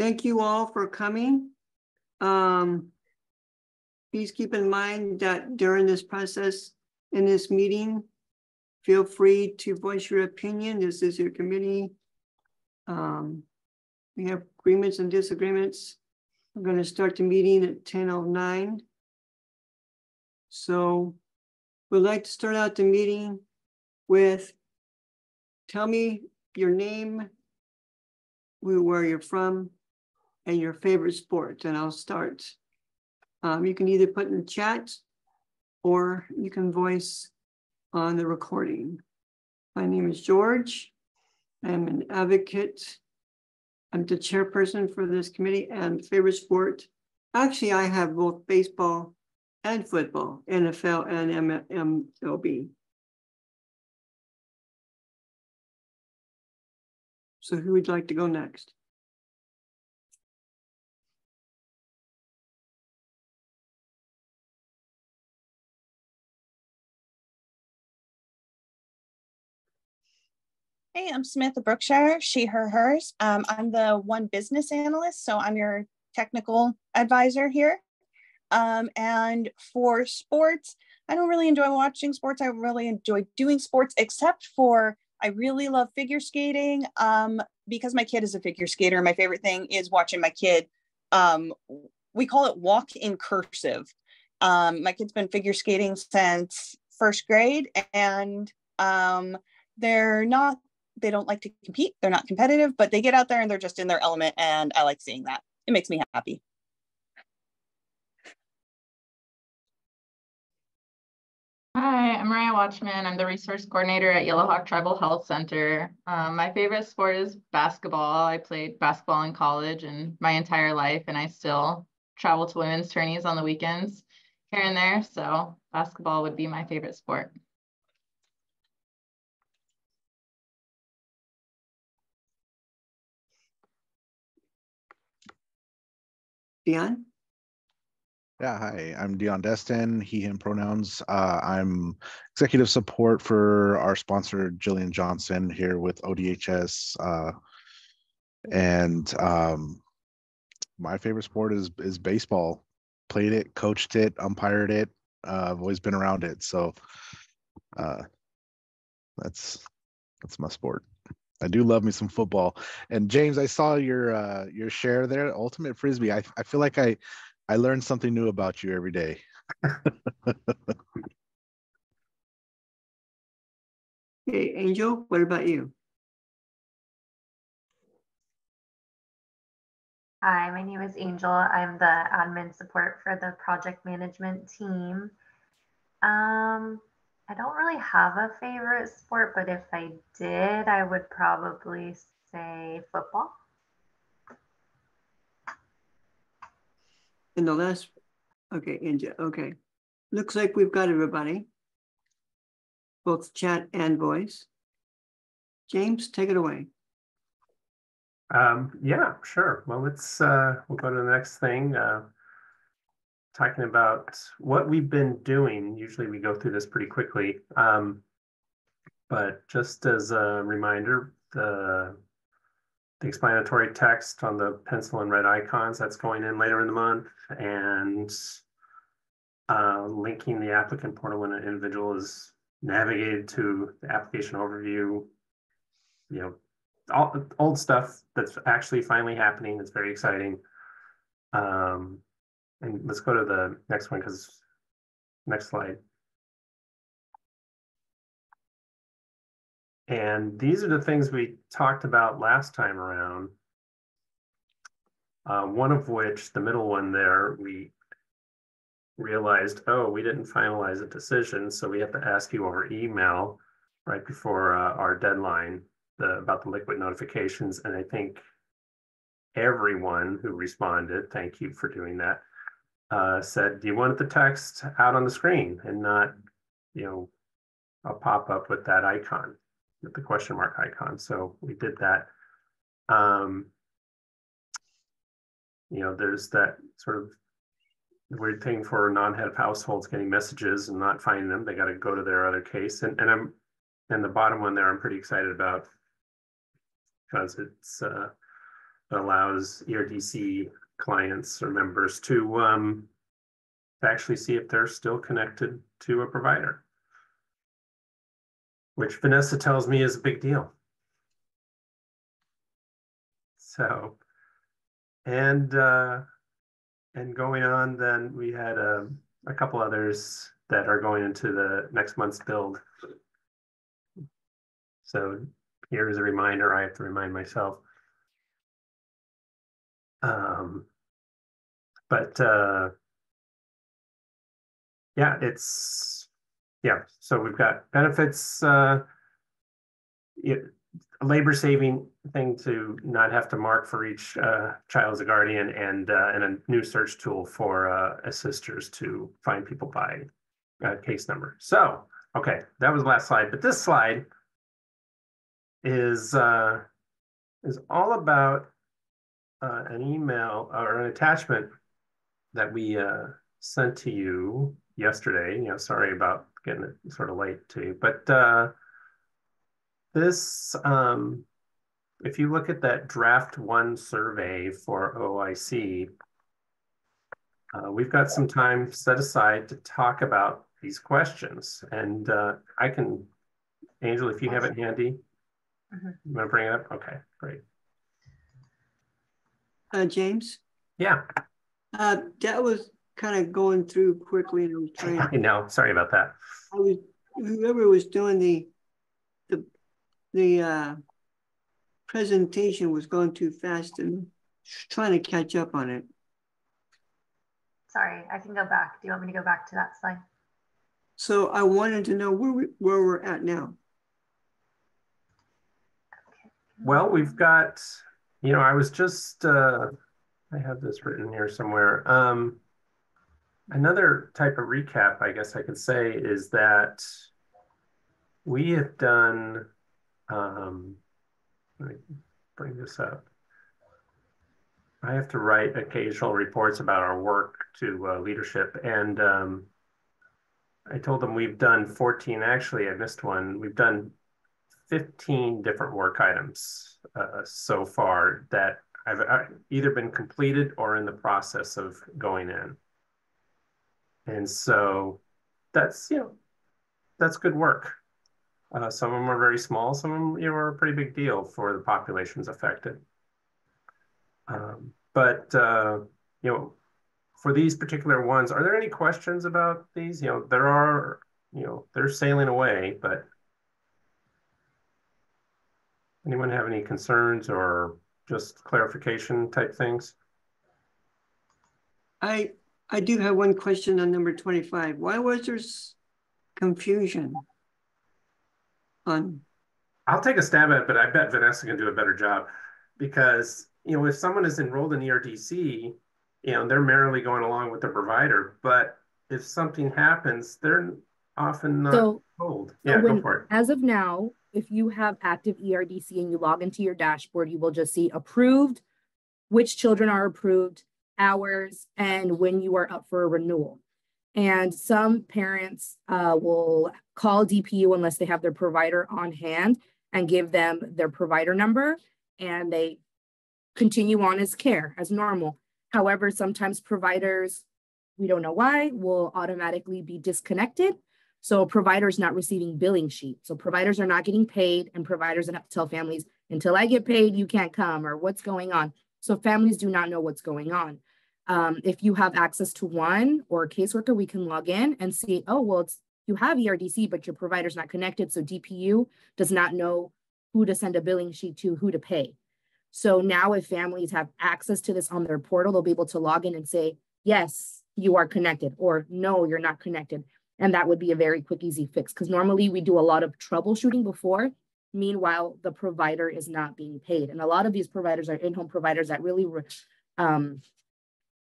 thank you all for coming. Please keep in mind that during this process, in this meeting, feel free to voice your opinion. This is your committee. We have agreements and disagreements. We're going to start the meeting at 10:09. So we'd like to start out the meeting with, tell me your name, where you're from, and your favorite sport, and I'll start. You can either put in the chat or you can voice on the recording. My name is George. I'm an advocate. I'm the chairperson for this committee, and favorite sport. Actually, I have both baseball and football, NFL and MLB. So who would like to go next? Hey, I'm Samantha Brookshire, she, her, hers. I'm the ONE business analyst, so I'm your technical advisor here. And for sports, I don't really enjoy watching sports. I really enjoy doing sports, except for I really love figure skating because my kid is a figure skater. My favorite thing is watching my kid. We call it walk in cursive. My kid's been figure skating since first grade, and they don't like to compete. They're not competitive, but they get out there and they're just in their element. And I like seeing that. It makes me happy. Hi, I'm Mariah Watchman. I'm the resource coordinator at Yellowhawk Tribal Health Center. My favorite sport is basketball. I played basketball in college and my entire life, and I still travel to women's tourneys on the weekends here and there. So basketball would be my favorite sport. Dion? Yeah, hi, I'm Dion Destin, he, him pronouns. I'm executive support for our sponsor, Jillian Johnson, here with ODHS. My favorite sport is baseball. Played it, coached it, umpired it. I've always been around it. So that's my sport. I do love me some football. And James, I saw your share there, Ultimate Frisbee. I feel like I learned something new about you every day. Hey, Angel, what about you? Hi, my name is Angel. I'm the admin support for the project management team. I don't really have a favorite sport, but if I did, I would probably say football. And the last, okay, Angel, okay. Looks like we've got everybody, both chat and voice. James, take it away. Yeah, sure. Well, we'll go to the next thing. Talking about what we've been doing. Usually we go through this pretty quickly. But just as a reminder, the explanatory text on the pencil and red icons, that's going in later in the month, and linking the applicant portal when an individual is navigated to the application overview, all old stuff that's actually finally happening. It's very exciting. And let's go to the next one, because next slide. And these are the things we talked about last time around. One of which, the middle one there, we realized, oh, we didn't finalize a decision, so we have to ask you over email right before our deadline about the liquid notifications. And I think everyone who responded, thank you for doing that, said, do you want the text out on the screen and not, a pop-up with that icon, with the question mark icon? So we did that. There's that sort of weird thing for non-head of households getting messages and not finding them. They got to go to their other case. And the bottom one there, I'm pretty excited about, because it's that allows ERDC clients or members to actually see if they're still connected to a provider, which Vanessa tells me is a big deal. So, and going on, then we had a couple others that are going into the next month's build. So here's a reminder, I have to remind myself. Yeah, so we've got benefits, a labor saving thing to not have to mark for each child as a guardian, and a new search tool for assisters to find people by case number. So, okay, that was the last slide, but this slide is all about an email or an attachment that we sent to you yesterday. Sorry about getting it sort of late to you, but this, if you look at that draft 1 survey for OIC, we've got some time set aside to talk about these questions. And I can, Angel, if you have it handy, you want to bring it up? Okay, great. James? Yeah. That was kind of going through quickly, and I was trying. I know, sorry about that. Whoever was doing the presentation was going too fast and trying to catch up on it. Sorry, I can go back. Do you want me to go back to that slide? So I wanted to know where we're at now. Okay. Well, we've got, I was just, I have this written here somewhere. Another type of recap, I guess I could say, is that we have done, let me bring this up. I have to write occasional reports about our work to leadership, and I told them we've done 14, actually I missed one. We've done 15 different work items so far that I've either been completed or in the process of going in. And so that's, that's good work. Some of them are very small, some of them, are a pretty big deal for the populations affected. For these particular ones, are there any questions about these? There are, they're sailing away, but anyone have any concerns or just clarification type things? I do have one question on number 25. Why was there confusion on? I'll take a stab at it, but I bet Vanessa can do a better job, because if someone is enrolled in ERDC, they're merrily going along with the provider, but if something happens, they're often not told. Yeah, go for it. As of now, if you have active ERDC and you log into your dashboard, you will just see approved, which children are approved, hours, and when you are up for a renewal. And some parents will call DPU unless they have their provider on hand and give them their provider number, and they continue on as care as normal. However, sometimes providers, we don't know why, will automatically be disconnected. So providers not receiving billing sheet. So providers are not getting paid, and providers have to tell families, until I get paid, you can't come, or what's going on. So families do not know what's going on. If you have access to ONE or a caseworker, we can log in and see, oh, well, you have ERDC, but your provider's not connected. So DPU does not know who to send a billing sheet to, who to pay. So now if families have access to this on their portal, they'll be able to log in and say, yes, you are connected, or no, you're not connected. And that would be a very quick, easy fix, because normally we do a lot of troubleshooting before. Meanwhile, the provider is not being paid. And a lot of these providers are in-home providers that really,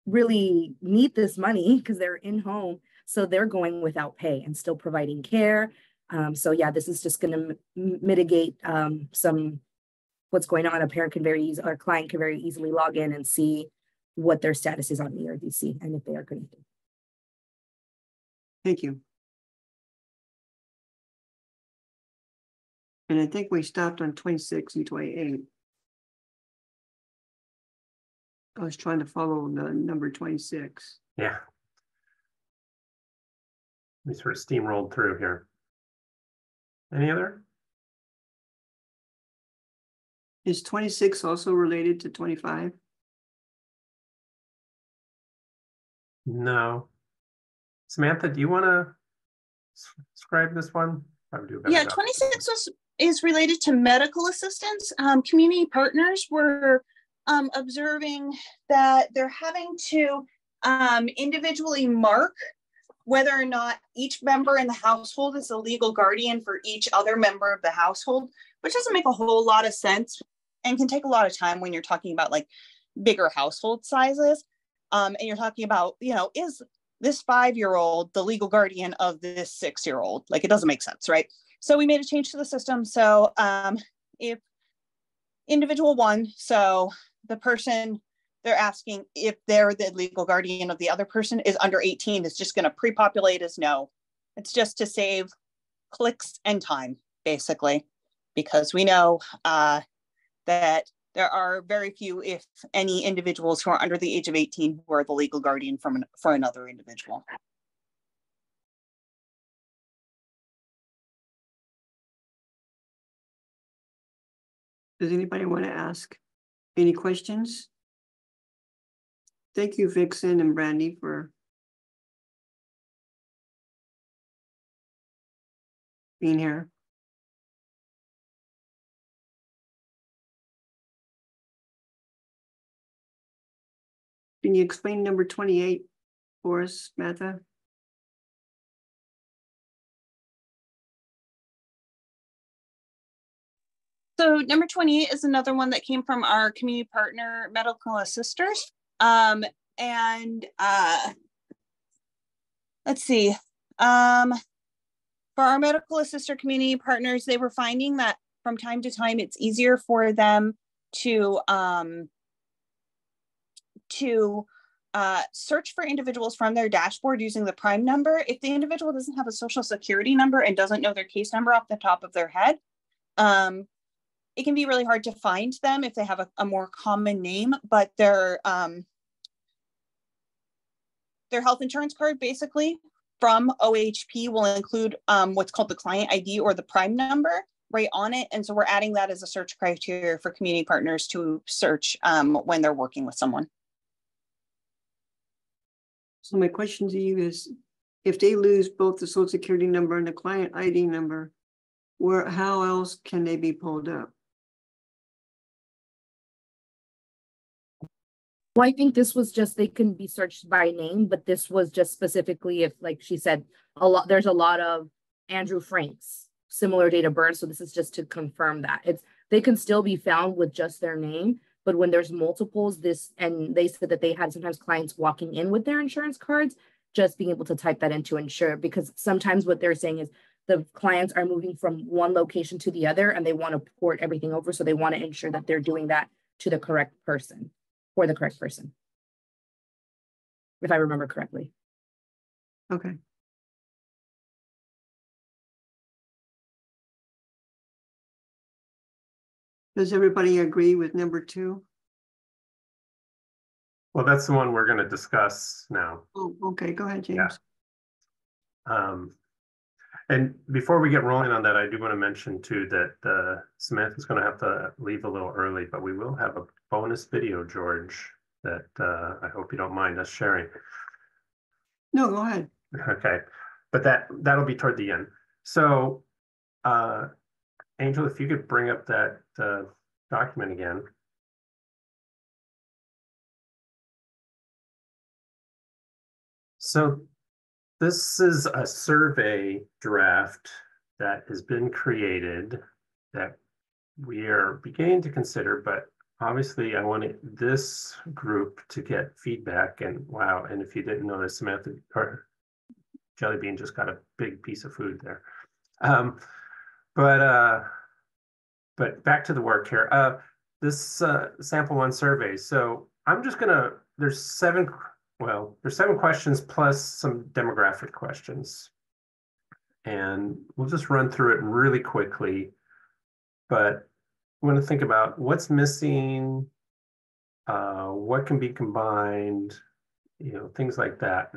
really need this money because they're in-home. So they're going without pay and still providing care. So yeah, this is just going to mitigate some what's going on. A parent can very easily, or a client can very easily log in and see what their status is on ERDC and if they are connected. Thank you. And I think we stopped on 26 and 28. I was trying to follow the number 26. Yeah. We sort of steamrolled through here. Any other? Is 26 also related to 25? No. Samantha, do you want to describe this one? Probably do a better Yeah, job. 26 is related to medical assistance. Community partners were observing that they're having to individually mark whether or not each member in the household is a legal guardian for each other member of the household, which doesn't make a whole lot of sense and can take a lot of time when you're talking about like bigger household sizes. And you're talking about, you know, is this 5-year-old the legal guardian of this 6-year-old? Like, it doesn't make sense, right? So we made a change to the system. So if individual one, so the person they're asking if they're the legal guardian of the other person is under 18, it's just going to pre-populate as no. It's just to save clicks and time, basically, because we know that there are very few, if any, individuals who are under the age of 18 who are the legal guardian for another individual. Does anybody want to ask any questions? Thank you, Vixen and Brandy, for being here. Can you explain number 28 for us, Samantha? So number 28 is another one that came from our community partner medical assisters. Let's see. For our medical assister community partners, they were finding that from time to time, it's easier for them to search for individuals from their dashboard using the prime number. If the individual doesn't have a social security number and doesn't know their case number off the top of their head, it can be really hard to find them if they have a more common name, but their health insurance card basically from OHP will include what's called the client ID or the prime number right on it. And so we're adding that as a search criteria for community partners to search when they're working with someone. So my question to you is, if they lose both the social security number and the client ID number, how else can they be pulled up? Well, I think this was just, they can be searched by name, but this was just specifically if, like she said, there's a lot of Andrew Franks, similar date of birth. So this is just to confirm that they can still be found with just their name, but when there's multiples, and they said that they had sometimes clients walking in with their insurance cards, just being able to type that into insure, because sometimes what they're saying is the clients are moving from one location to the other and they want to port everything over. So they want to ensure that they're doing that to the correct person. For the correct person, if I remember correctly. Okay. Does everybody agree with number 2? Well, that's the one we're going to discuss now. Oh, okay. Go ahead, James. Yeah. And before we get rolling on that, I do want to mention too that Samantha's going to have to leave a little early, but we will have a bonus video, George, that I hope you don't mind us sharing. No, go ahead. Okay, but that'll be toward the end. So, Angel, if you could bring up that document again. So this is a survey draft that has been created that we are beginning to consider, but obviously I wanted this group to get feedback. And wow, and if you didn't notice, Samantha or Jelly Bean just got a big piece of food there. But back to the work here. This sample 1 survey. So I'm just gonna, there's 7 questions plus some demographic questions. And we'll just run through it really quickly. But I want to think about what's missing what can be combined, things like that.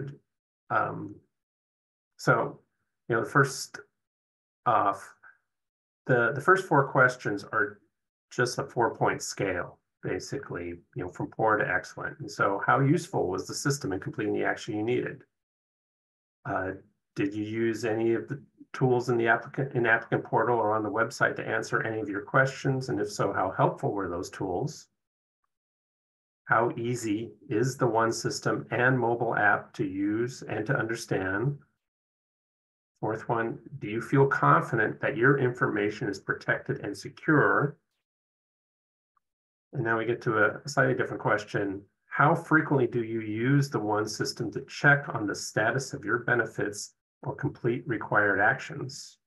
So, first off, the first 4 questions are just a 4-point scale, basically, from poor to excellent. And so how useful was the system in completing the action you needed? Did you use any of the tools in the applicant portal or on the website to answer any of your questions? And if so, how helpful were those tools? How easy is the ONE system and mobile app to use and to understand? 4th one, do you feel confident that your information is protected and secure? And now we get to a slightly different question. How frequently do you use the ONE system to check on the status of your benefits or complete required actions?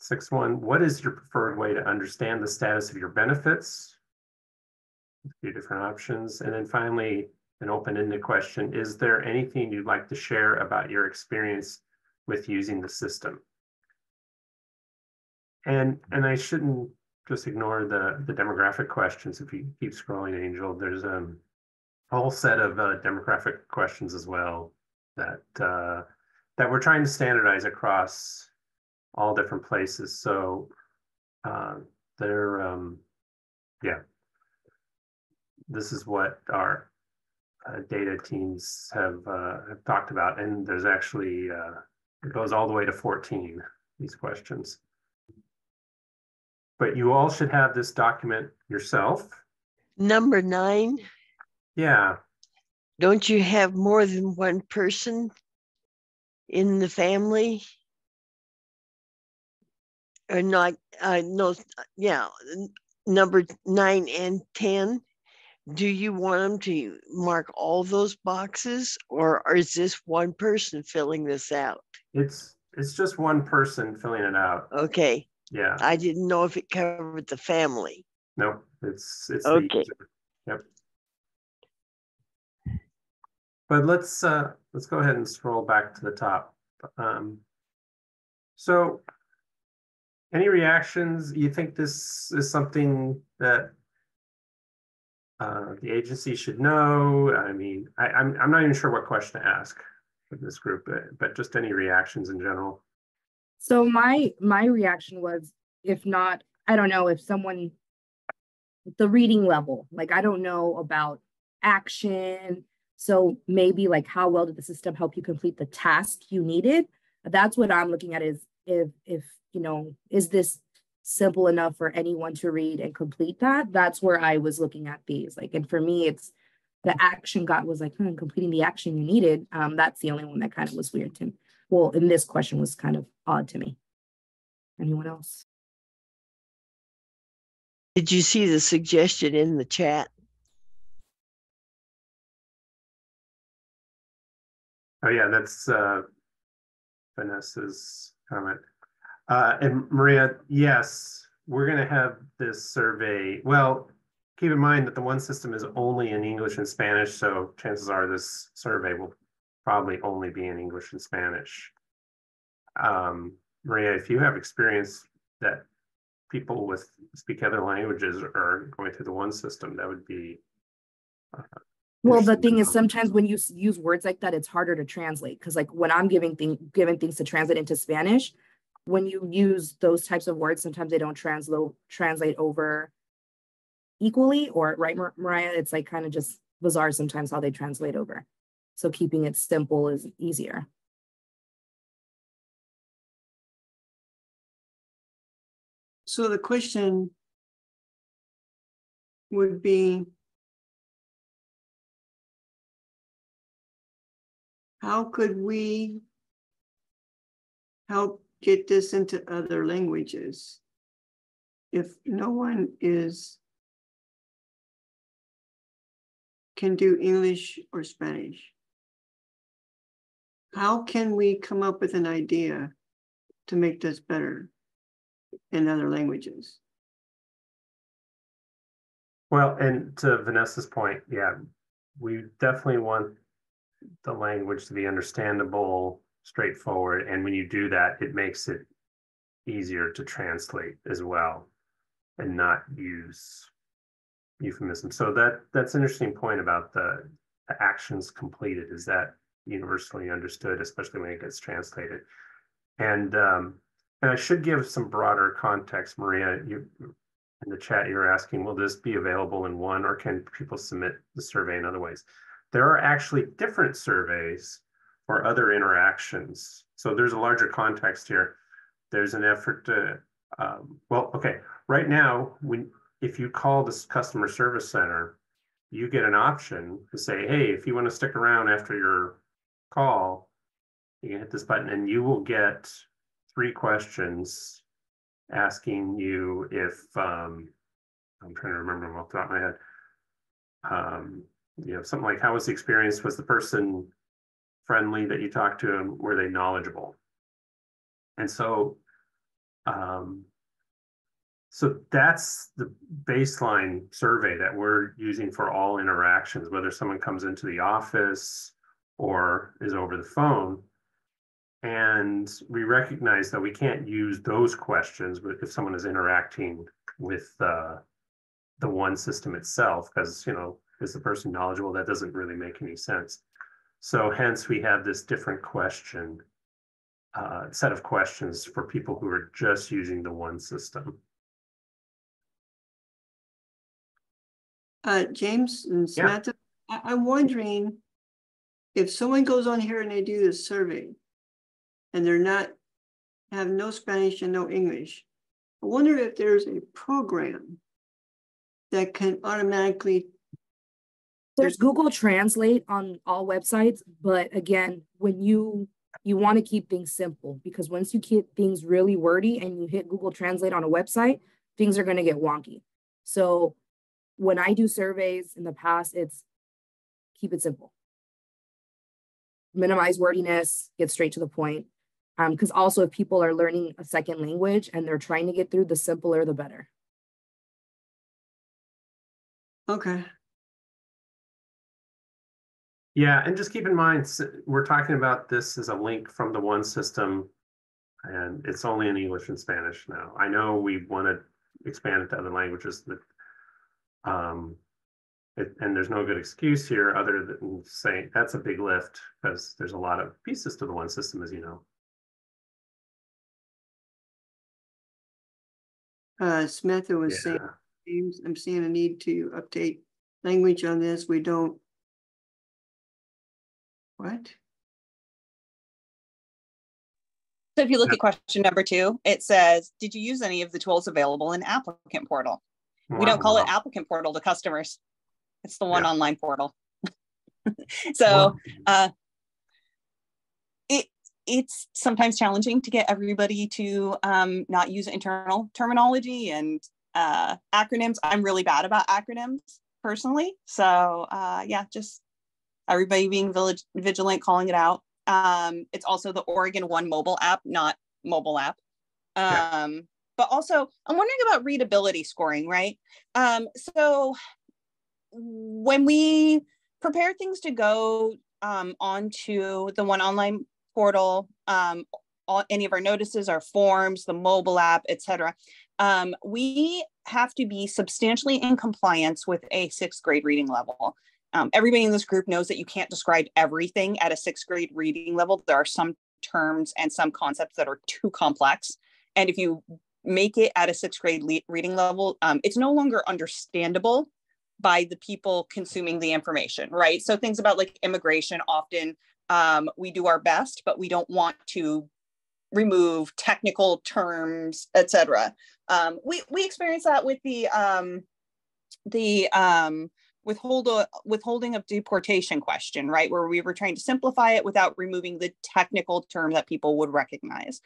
6th one, what is your preferred way to understand the status of your benefits? A few different options. And then finally, an open-ended question, is there anything you'd like to share about your experience with using the system? And I shouldn't just ignore the demographic questions. If you keep scrolling, Angel, there's a whole set of demographic questions as well that we're trying to standardize across all different places. So yeah, this is what our data teams have talked about, and there's actually it goes all the way to 14, these questions. But you all should have this document yourself. Number 9. Yeah. Don't you have more than one person in the family? Or not? No. Yeah. Number 9 and 10. Do you want them to mark all those boxes, or is this one person filling this out? It's just one person filling it out. Okay. Yeah. I didn't know if it covered the family. Nope. It's okay. Yep. But let's go ahead and scroll back to the top. So any reactions? You think this is something that the agency should know? I mean, I'm not even sure what question to ask for this group, but just any reactions in general. So my reaction was, if not, I don't know if someone, the reading level, like I don't know about action. So maybe like how well did the system help you complete the task you needed? That's what I'm looking at, is if is this simple enough for anyone to read and complete that? That's where I was looking at these. Like, and for me, it's the action was like, completing the action you needed. That's the only one that kind of was weird to me. Well, in this question was kind of odd to me. Anyone else? Did you see the suggestion in the chat? Oh yeah, that's Vanessa's comment. And Maria, yes, we're going to have this survey. Well, keep in mind that the ONE system is only in English and Spanish, so chances are this survey will probably only be in English and Spanish. Maria, if you have experience that people speak other languages are going through the ONE system, that would be well, the thing is, sometimes when you use words like that, it's harder to translate, because like when I'm given things to translate into Spanish, when you use those types of words, sometimes they don't translate over equally, or right, Mariah? It's like kind of just bizarre sometimes how they translate over. So keeping it simple is easier. So the question would be, how could we help get this into other languages if no one can do English or Spanish? How can we come up with an idea to make this better in other languages? Well, and to Vanessa's point, yeah, we definitely want the language to be understandable, straightforward, and when you do that, it makes it easier to translate as well. and not use euphemism. So that's an interesting point about the actions completed. Is that universally understood, especially when it gets translated? And I should give some broader context, Maria. You in the chat, you're asking, will this be available in ONE, or can people submit the survey in other ways? There are actually different surveys for other interactions. So there's a larger context here. There's an effort to, well, okay, right now, if you call this customer service center, you get an option to say, hey, if you want to stick around after your call, you can hit this button and you will get 3 questions asking you if, I'm trying to remember them off the top of my head. You know, something like, how was the experience? Was the person friendly that you talked to, and were they knowledgeable? And so, so that's the baseline survey that we're using for all interactions, whether someone comes into the office or is over the phone. And we recognize that we can't use those questions if someone is interacting with the ONE system itself, because, you know, is the person knowledgeable? That doesn't really make any sense. So hence we have this different question, set of questions for people who are just using the ONE system. James and Samantha, yeah. I'm wondering if someone goes on here and they do this survey and have no Spanish and no English, I wonder if there's a program that can automatically. There's Google Translate on all websites, but again, when you want to keep things simple, because once you keep things really wordy and you hit Google Translate on a website, things are going to get wonky. So when I do surveys in the past, it's keep it simple. Minimize wordiness, get straight to the point. Because also if people are learning a second language and they're trying to get through, the simpler, the better. Okay. Yeah, and just keep in mind, we're talking about this as a link from the ONE system, and it's only in English and Spanish now. I know we want to expand it to other languages, but and there's no good excuse here other than saying that's a big lift, because there's a lot of pieces to the ONE system, as you know. Samantha was saying, James, I'm seeing a need to update language on this. We don't. What? So if you look at question number 2, it says, did you use any of the tools available in applicant portal? We don't call it applicant portal to customers. It's the ONE online portal. So it's sometimes challenging to get everybody to not use internal terminology and acronyms. I'm really bad about acronyms personally. So yeah, just everybody being vigilant, calling it out. It's also the Oregon ONE mobile app, not mobile app. But also I'm wondering about readability scoring, right? So when we prepare things to go onto the ONE online portal, any of our notices, our forms, the mobile app, etc., we have to be substantially in compliance with a 6th grade reading level. Everybody in this group knows that you can't describe everything at a 6th grade reading level. There are some terms and some concepts that are too complex. And if you make it at a 6th grade reading level, it's no longer understandable by the people consuming the information, right? So things about like immigration, often we do our best, but we don't want to remove technical terms, etc. We experience that with the withholding of deportation question, right? Where we were trying to simplify it without removing the technical term that people would recognize.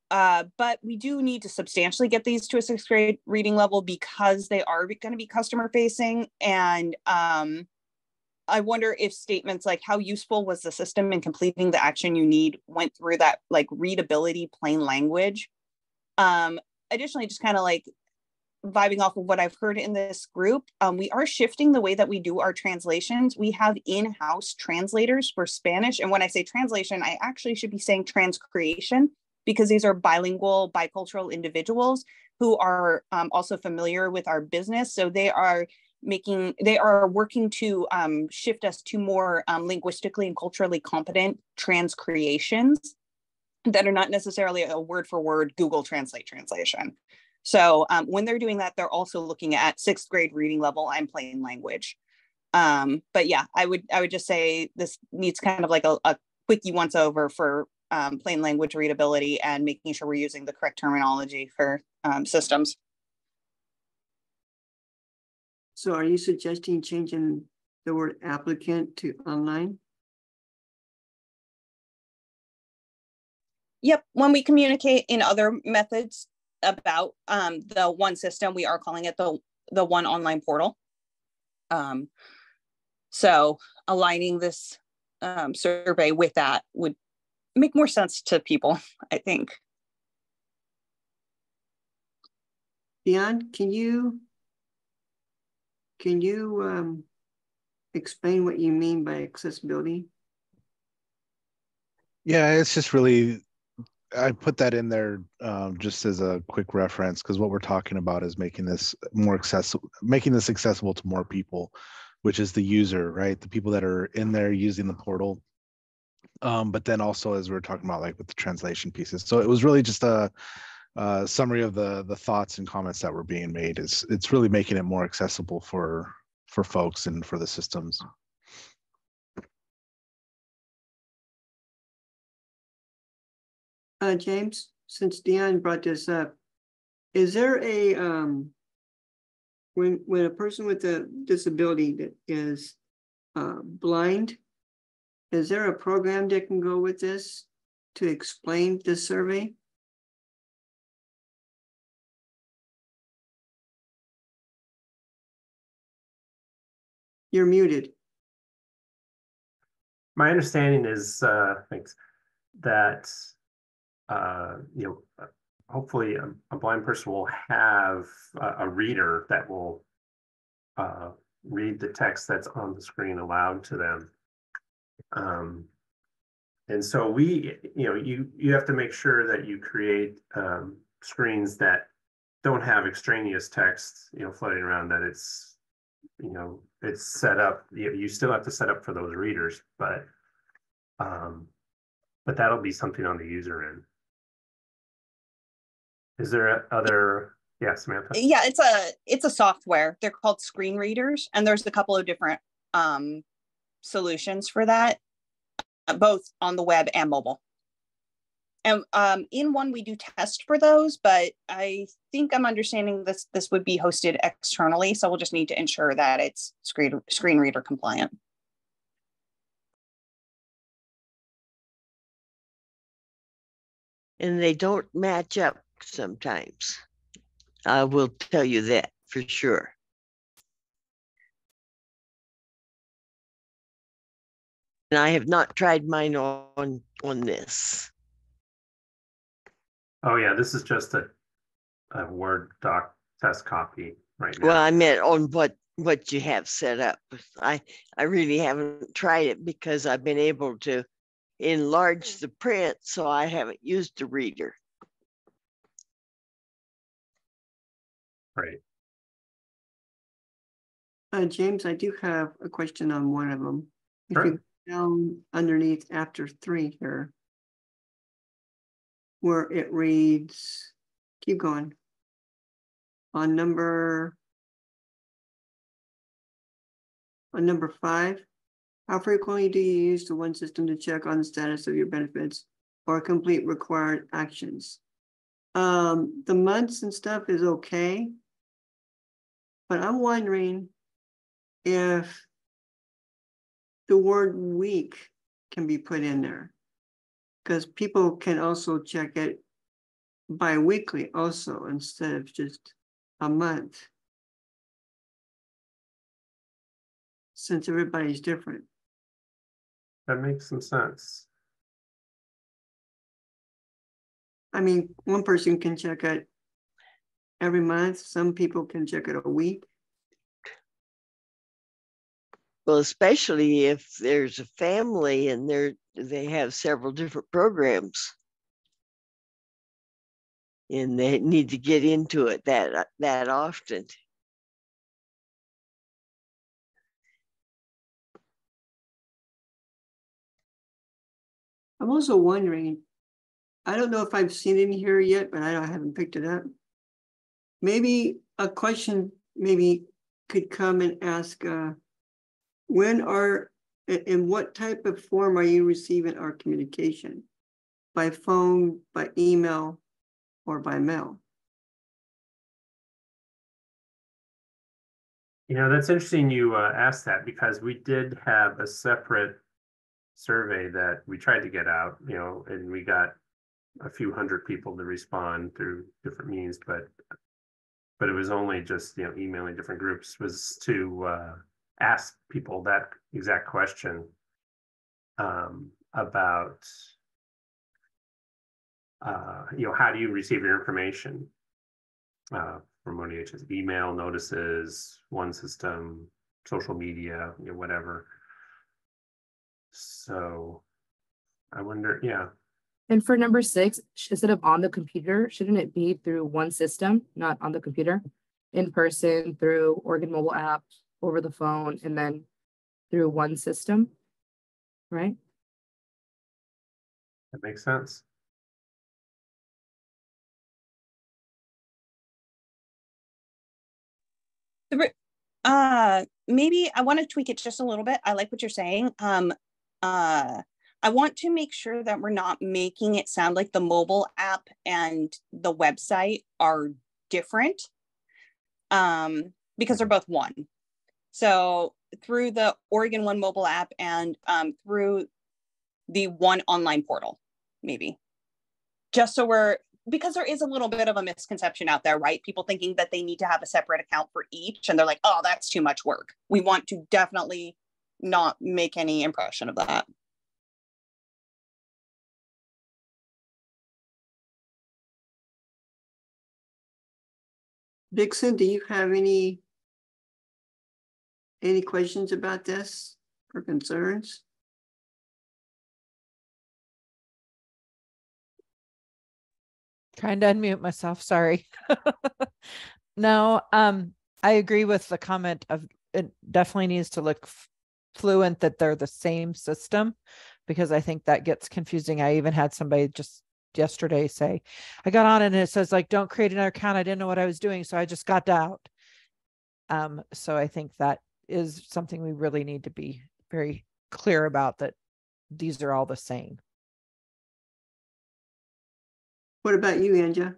But we do need to substantially get these to a 6th grade reading level because they are going to be customer facing. And I wonder if statements like how useful was the system in completing the action you need went through that like readability plain language. Additionally, just kind of like vibing off of what I've heard in this group, we are shifting the way that we do our translations. We have in-house translators for Spanish. And when I say translation, I actually should be saying transcreation, because these are bilingual, bicultural individuals who are also familiar with our business. So they are working to shift us to more linguistically and culturally competent trans creations that are not necessarily a word for word Google Translate translation. So when they're doing that, they're also looking at 6th grade reading level and plain language. But yeah, I would just say this needs kind of like a quickie once over for plain language readability and making sure we're using the correct terminology for systems. So are you suggesting changing the word applicant to online? Yep. When we communicate in other methods about the one system, we are calling it the one online portal. So aligning this survey with that would make more sense to people, I think. Dion, can you explain what you mean by accessibility? Yeah, it's just really, I put that in there just as a quick reference, because what we're talking about is making this accessible to more people, which is the user, right? The people that are in there using the portal. But then also, as we were talking about, like with the translation pieces. So it was really just a summary of the thoughts and comments that were being made. It's really making it more accessible for folks and for the systems. James, since Dion brought this up, is there a when a person with a disability that is blind, is there a program that can go with this to explain this survey? You're muted. My understanding is thanks, that hopefully a blind person will have a reader that will read the text that's on the screen aloud to them. And so you have to make sure that you create screens that don't have extraneous text, floating around, that it's set up. You still have to set up for those readers, but that'll be something on the user end. Is there other? Yeah, Samantha. Yeah, it's a software. They're called screen readers, and there's a couple of different solutions for that, both on the web and mobile. And in ONE we do test for those, but I think I'm understanding this would be hosted externally, so we'll just need to ensure that it's screen reader compliant. And they don't match up sometimes. I will tell you that for sure. And I have not tried mine on this. Oh yeah, this is just a Word doc test copy right now. Well, I meant on what you have set up. I really haven't tried it because I've been able to enlarge the print, so I haven't used the reader. Right. James, I do have a question on one of them. If Sure. you go down underneath after 3 here, where it reads, keep going. On number 5, how frequently do you use the ONE system to check on the status of your benefits or complete required actions? The months and stuff is okay, but I'm wondering if the word week can be put in there, because people can also check it bi-weekly also instead of just a month, since everybody's different. That makes some sense. I mean, one person can check it every month. Some people can check it a week. Well, especially if there's a family and they have several different programs. and they need to get into it that often. I'm also wondering, I don't know if I've seen it in here yet, but I haven't picked it up. Maybe a question maybe could come and ask, in what type of form are you receiving our communication? By phone, by email, or by mail? You know, that's interesting you asked that, because we did have a separate survey that we tried to get out, you know, and we got a few hundred people to respond through different means, but it was only just, you know, emailing different groups, was to ask people that exact question about you know, how do you receive your information from ONEH's email, notices, one system, social media, you know, whatever. So I wonder, yeah. And for number 6, instead of on the computer, shouldn't it be through one system, not on the computer? In person, through Oregon mobile app, over the phone, and then through one system, right? That makes sense. Maybe I want to tweak it just a little bit. I like what you're saying. I want to make sure that we're not making it sound like the mobile app and the website are different, because they're both one. So through the Oregon One mobile app and through the One online portal, maybe. Just so because there is a little bit of a misconception out there, right? People thinking that they need to have a separate account for each, and they're like, oh, that's too much work. We want to definitely not make any impression of that. Dixon, do you have any questions about this or concerns? Trying to unmute myself, sorry. No, I agree with the comment of it definitely needs to look fluent that they're the same system, because I think that gets confusing. I even had somebody just yesterday say, I got on and it says like, don't create another account. I didn't know what I was doing, so I just got out. So I think that is something we really need to be very clear about, that these are all the same. What about you, Anja?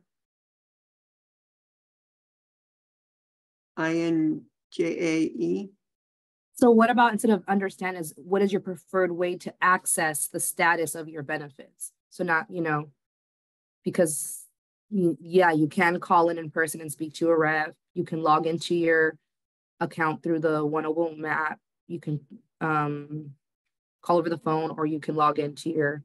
INJAE? So what about, instead of understand, is what is your preferred way to access the status of your benefits? So not, you know, because yeah, you can call in person and speak to a rep. You can log into your account through the ONE app. You can call over the phone, or you can log into your.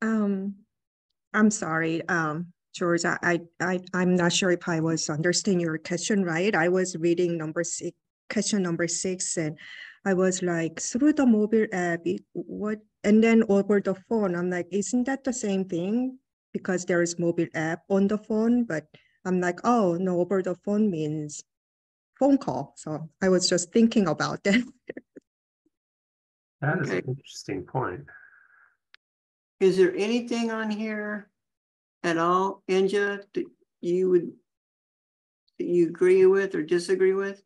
I'm sorry, George, I'm not sure if I was understanding your question right. I was reading question number 6, and I was like, through the mobile app, what, and then over the phone, I'm like, isn't that the same thing? Because there is mobile app on the phone, but I'm like, oh no, over the phone means phone call. So I was just thinking about that. That is an interesting point. Is there anything on here at all, Anja, that you agree with or disagree with?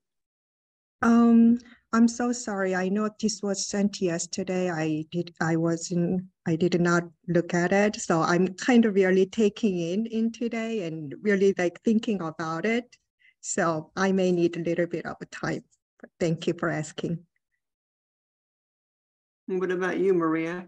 I'm so sorry. I know this was sent yesterday. I did not look at it. So I'm kind of really taking in today and really like thinking about it. So I may need a little bit of time, but thank you for asking. And what about you, Maria?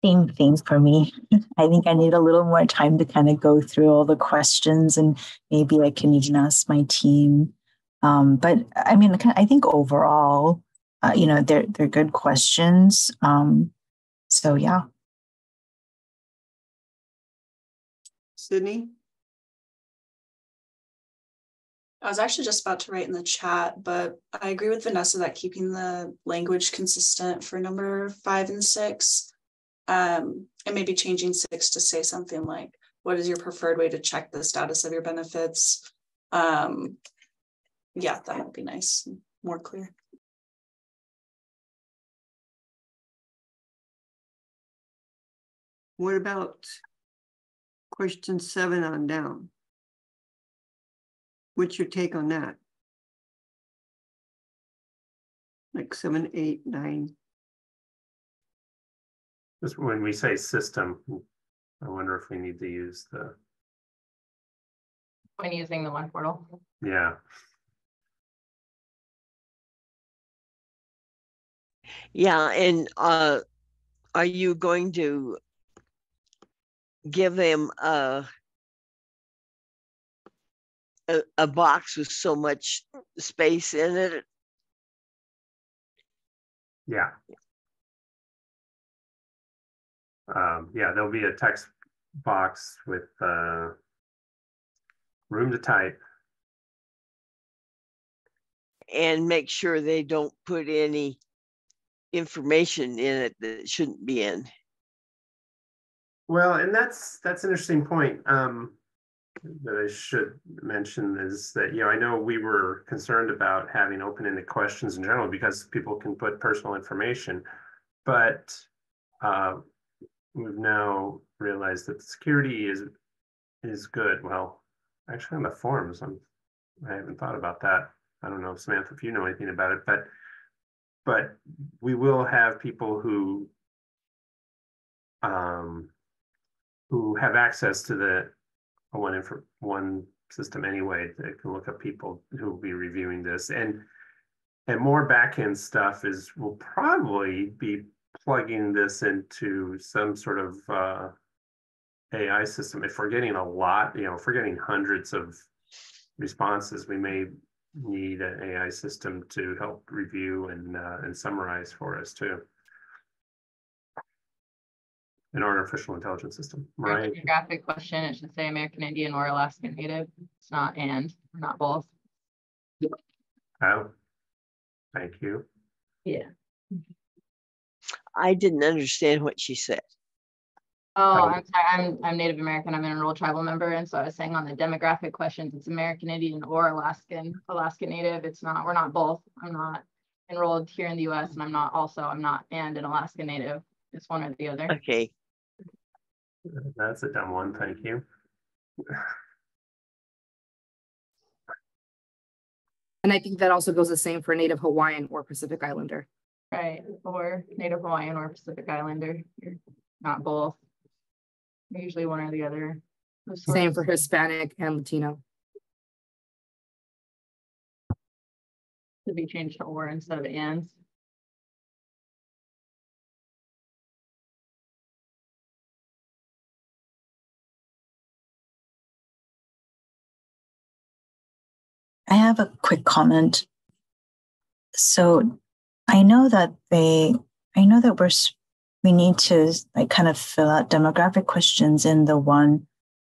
Same thing for me. I think I need a little more time to kind of go through all the questions, and maybe I can even ask my team. But I mean, I think overall, you know, they're good questions. So yeah. Sydney? I was actually just about to write in the chat, but I agree with Vanessa that keeping the language consistent for number 5 and 6, and maybe changing 6 to say something like, what is your preferred way to check the status of your benefits? Yeah, that would be nice, more clear. What about question 7 on down? What's your take on that? Like 7, 8, 9. Just when we say system, I wonder if we need to use the. When using the ONE portal. Yeah. Yeah, and are you going to give them a box with so much space in it? Yeah. Yeah, there'll be a text box with room to type. And make sure they don't put any information in it that shouldn't be in. Well, and that's an interesting point that I should mention is that, I know we were concerned about having open-ended questions in general because people can put personal information, but we've now realized that security is good. Well, actually on the forums, I haven't thought about that. I don't know, Samantha, if you know anything about it, but we will have people who have access to the ONE system anyway. They can look up people who will be reviewing this, and more backend stuff will probably be plugging this into some sort of AI system. If we're getting a lot, if we're getting hundreds of responses, we may need an AI system to help review and summarize for us too. An artificial intelligence system, right? Graphic question, it should say American Indian or Alaskan Native. It's not not both. Oh, thank you. Yeah. I didn't understand what she said. Oh, I'm sorry. I'm Native American. I'm an enrolled tribal member, and so I was saying on the demographic questions, it's American Indian or Alaskan Native. It's not. We're not both. I'm not enrolled here in the U.S. and I'm not and an Alaskan Native. It's one or the other. Okay. That's a dumb one. Thank you. And I think that also goes the same for Native Hawaiian or Pacific Islander. Right, or Native Hawaiian or Pacific Islander. You're not both. You're usually one or the other. Same for Hispanic and Latino. To be changed to or instead of and. I have a quick comment. So I know that we need to like kind of fill out demographic questions in the ONE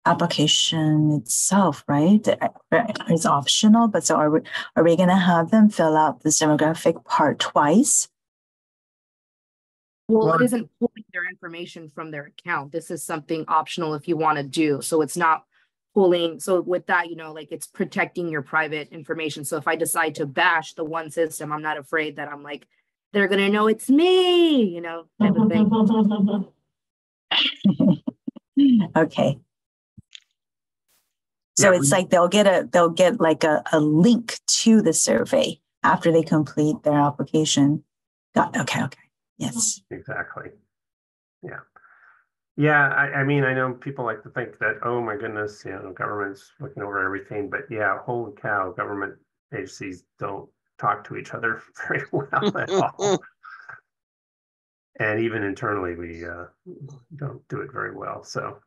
application itself, right? It's optional, but so are we going to have them fill out this demographic part twice? Well, it isn't pulling their information from their account. This is something optional if you want to do. So it's not pulling. So with that, like it's protecting your private information. So if I decide to bash the ONE system, I'm not afraid that I'm like, they're going to know it's me, type of thing. Okay. So it's like they'll get like a link to the survey after they complete their application. Okay. Yes. Exactly. Yeah. Yeah, I mean, I know people like to think that, oh my goodness, government's looking over everything, but yeah, holy cow, government agencies don't talk to each other very well at all. And even internally, we don't do it very well, so.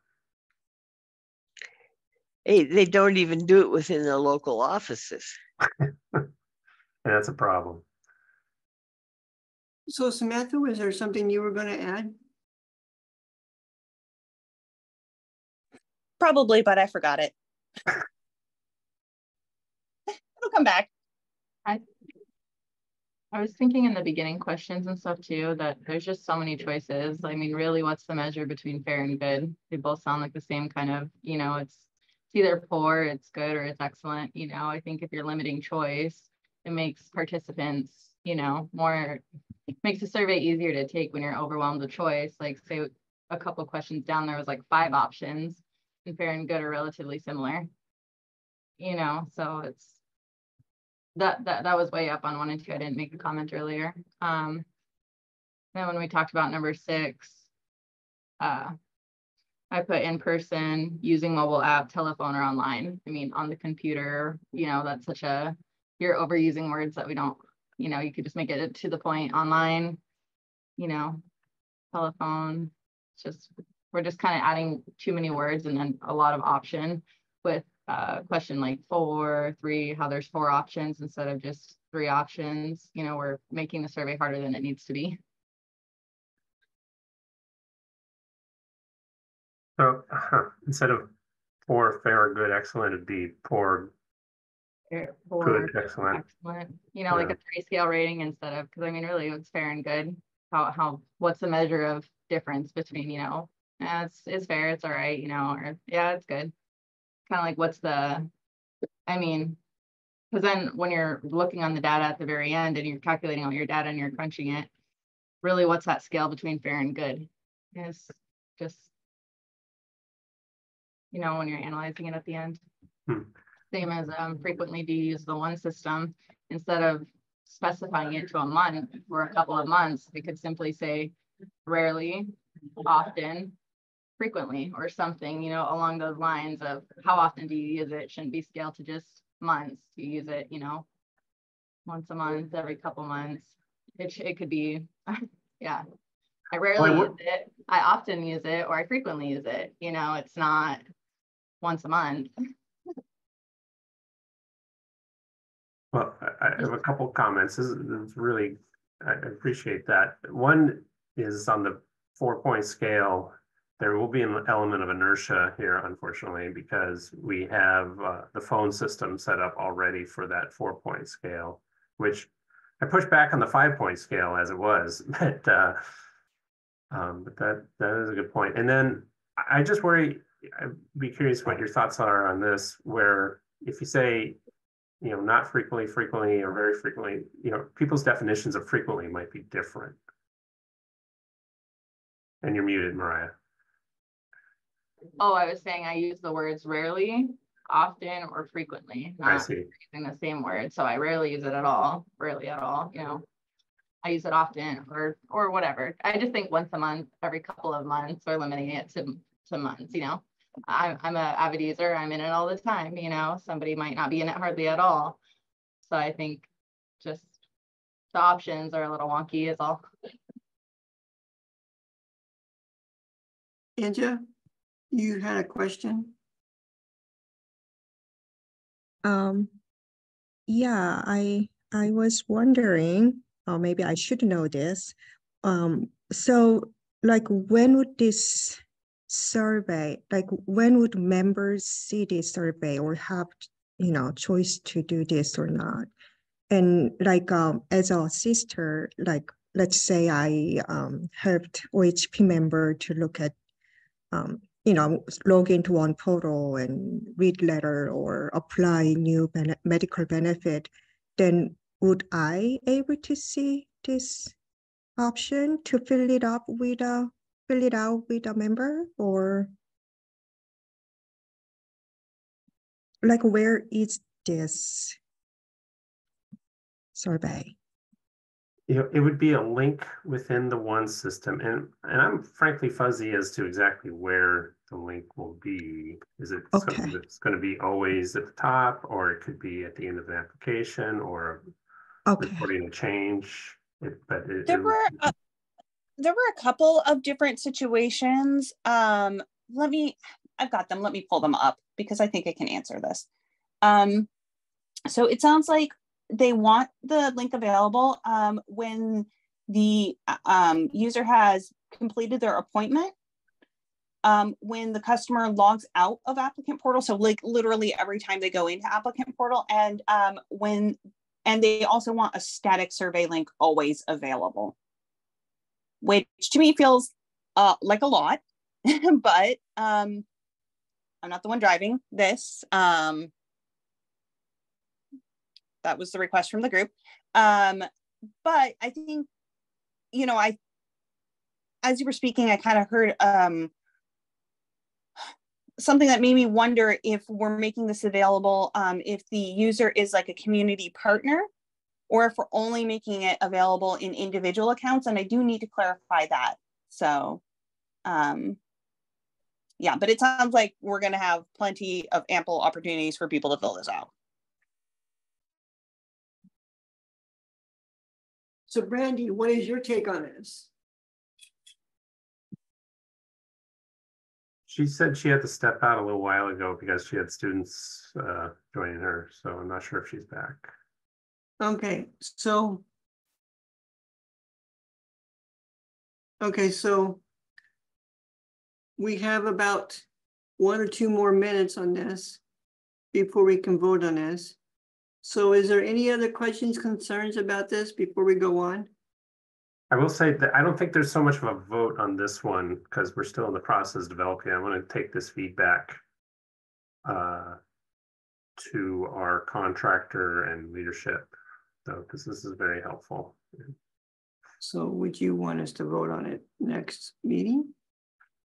Hey, they don't even do it within the local offices. And that's a problem. So Samantha, was there something you were going to add? Probably, but I forgot it. It'll come back. I was thinking in the beginning questions and stuff too, that there's just so many choices. I mean, really, what's the measure between fair and good? They both sound like the same kind of, it's either poor, it's good, or it's excellent. I think if you're limiting choice, it makes participants, makes the survey easier to take when you're overwhelmed with choice. Like say a couple of questions down, there was like 5 options, and fair and good are relatively similar. So it's that was way up on 1 and 2. I didn't make a comment earlier. Then when we talked about number 6, I put in person, using mobile app, telephone, or online. I mean, on the computer, that's you're overusing words that we don't, you could just make it to the point. Online, telephone, we're just kind of adding too many words and then a lot of option with question like 4, 3, how there's 4 options instead of just 3 options. We're making the survey harder than it needs to be. So instead of poor, fair, good, excellent, it'd be poor, good, excellent. Like a 3-scale rating instead of, because I mean, really, it's fair and good. What's the measure of difference between, it's fair, it's all right, or yeah, it's good. Kind of like what's the, because then when you're looking on the data at the very end and you're calculating all your data and you're crunching it, really what's that scale between fair and good? It's just, when you're analyzing it at the end. Same as frequently do you use the ONE system, instead of specifying it to a month or a couple of months, we could simply say rarely, often, frequently, or something, along those lines of how often do you use it. It shouldn't be scaled to just months. You use it, once a month, every couple months. It could be, yeah. I rarely use it. I often use it, or I frequently use it. It's not once a month. Well, I have a couple comments. This is really, I appreciate that. One is on the 4-point scale. There will be an element of inertia here, unfortunately, because we have the phone system set up already for that 4-point scale, which I pushed back on the 5-point scale as it was, but that is a good point. And then I just worry, I'd be curious what your thoughts are on this, where if you say, not frequently, frequently, or very frequently, people's definitions of frequently might be different. And you're muted, Mariah. Oh, I was saying I use the words rarely, often, or frequently, not using the same word. So I rarely use it at all, rarely at all. I use it often or whatever. I just think once a month, every couple of months, or limiting it to months. I'm an avid user. I'm in it all the time. Somebody might not be in it hardly at all. So I think just the options are a little wonky is all. Anja, you had a question? Yeah, I was wondering, or maybe I should know this. So like when would this survey, like when would members see this survey or have, choice to do this or not? And like as a sister, like let's say I helped OHP member to look at log into one portal and read letter or apply new medical benefit, then would I able to see this option to fill it out with a member, or like where is this survey? It would be a link within the ONE system, and I'm frankly fuzzy as to exactly where the link will be. Is it something that's going to be always at the top, or it could be at the end of the application, or reporting a change? There were a couple of different situations. I've got them. Let me pull them up because I think I can answer this. So it sounds like they want the link available when the user has completed their appointment. when the customer logs out of applicant portal. So like literally every time they go into applicant portal, and they also want a static survey link always available, which to me feels like a lot, but I'm not the one driving this. That was the request from the group. But I think, you know, as you were speaking, I kind of heard something that made me wonder if we're making this available, if the user is like a community partner, or if we're only making it available in individual accounts. And I do need to clarify that. So, yeah, but it sounds like we're going to have plenty of ample opportunities for people to fill this out. So Brandy, what is your take on this? She said she had to step out a little while ago because she had students joining her. So I'm not sure if she's back. Okay, so we have about 1 or 2 more minutes on this before we can vote on this. So is there any other questions, concerns about this before we go on? I will say that I don't think there's so much of a vote on this one because we're still in the process of developing. I want to take this feedback to our contractor and leadership. So this is very helpful. So would you want us to vote on it next meeting?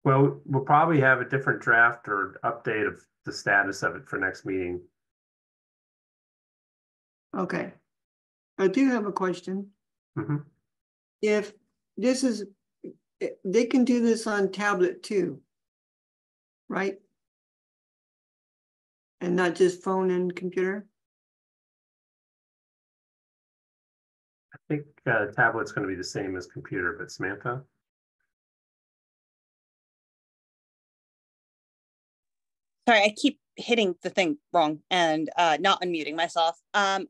Well, we'll probably have a different draft or update of the status of it for next meeting. Okay. I do have a question. Mm-hmm. If this is, they can do this on tablet too, right? And not just phone and computer? I think tablet's going to be the same as computer, but Samantha? Sorry, I keep hitting the thing wrong and not unmuting myself.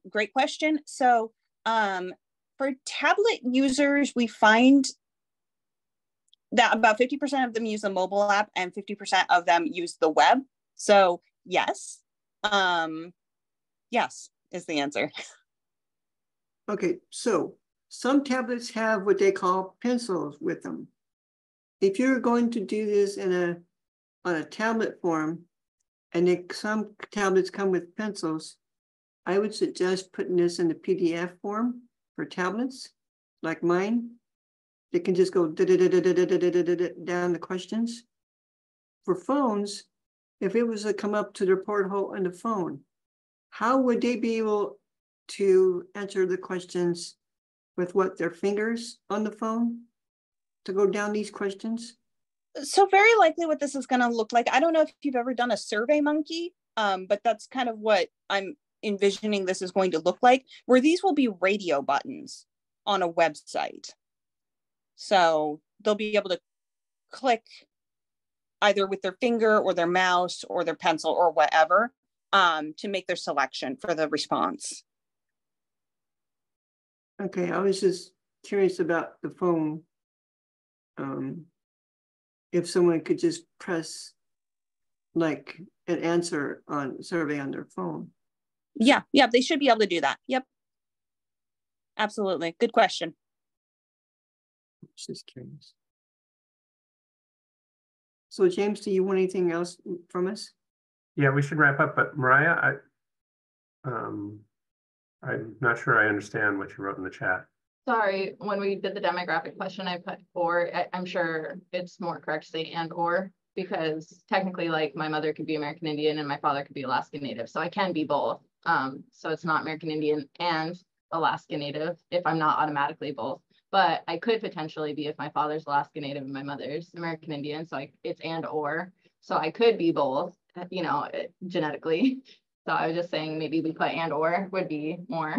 Great question. So for tablet users, we find that about 50% of them use the mobile app and 50% of them use the web. So yes, yes is the answer. Okay, so some tablets have what they call pencils with them. If you're going to do this on a tablet form, and some tablets come with pencils, I would suggest putting this in the PDF form for tablets, like mine. They can just go down the questions. For phones, if it was to come up to their porthole on the phone, how would they be able to answer the questions with what, their fingers on the phone to go down these questions? So very likely what this is going to look like, I don't know if you've ever done a Survey Monkey, but that's kind of what I'm envisioning this is going to look like, where these will be radio buttons on a website. So they'll be able to click either with their finger or their mouse or their pencil or whatever to make their selection for the response. Okay, I was just curious about the phone. If someone could just press like an answer on survey on their phone. Yeah, they should be able to do that. Yep. Absolutely. Good question. Just curious. So James, do you want anything else from us? Yeah, we should wrap up, but Mariah, I'm not sure I understand what you wrote in the chat. Sorry, when we did the demographic question, I put or. I'm sure it's more correct to say and or, because technically like my mother could be American Indian and my father could be Alaska Native. So I can be both. So it's not American Indian and Alaska Native if I'm not automatically both. But I could potentially be if my father's Alaska Native and my mother's American Indian. So it's and or. So I could be both, you know, genetically. So I was just saying maybe we put and or would be more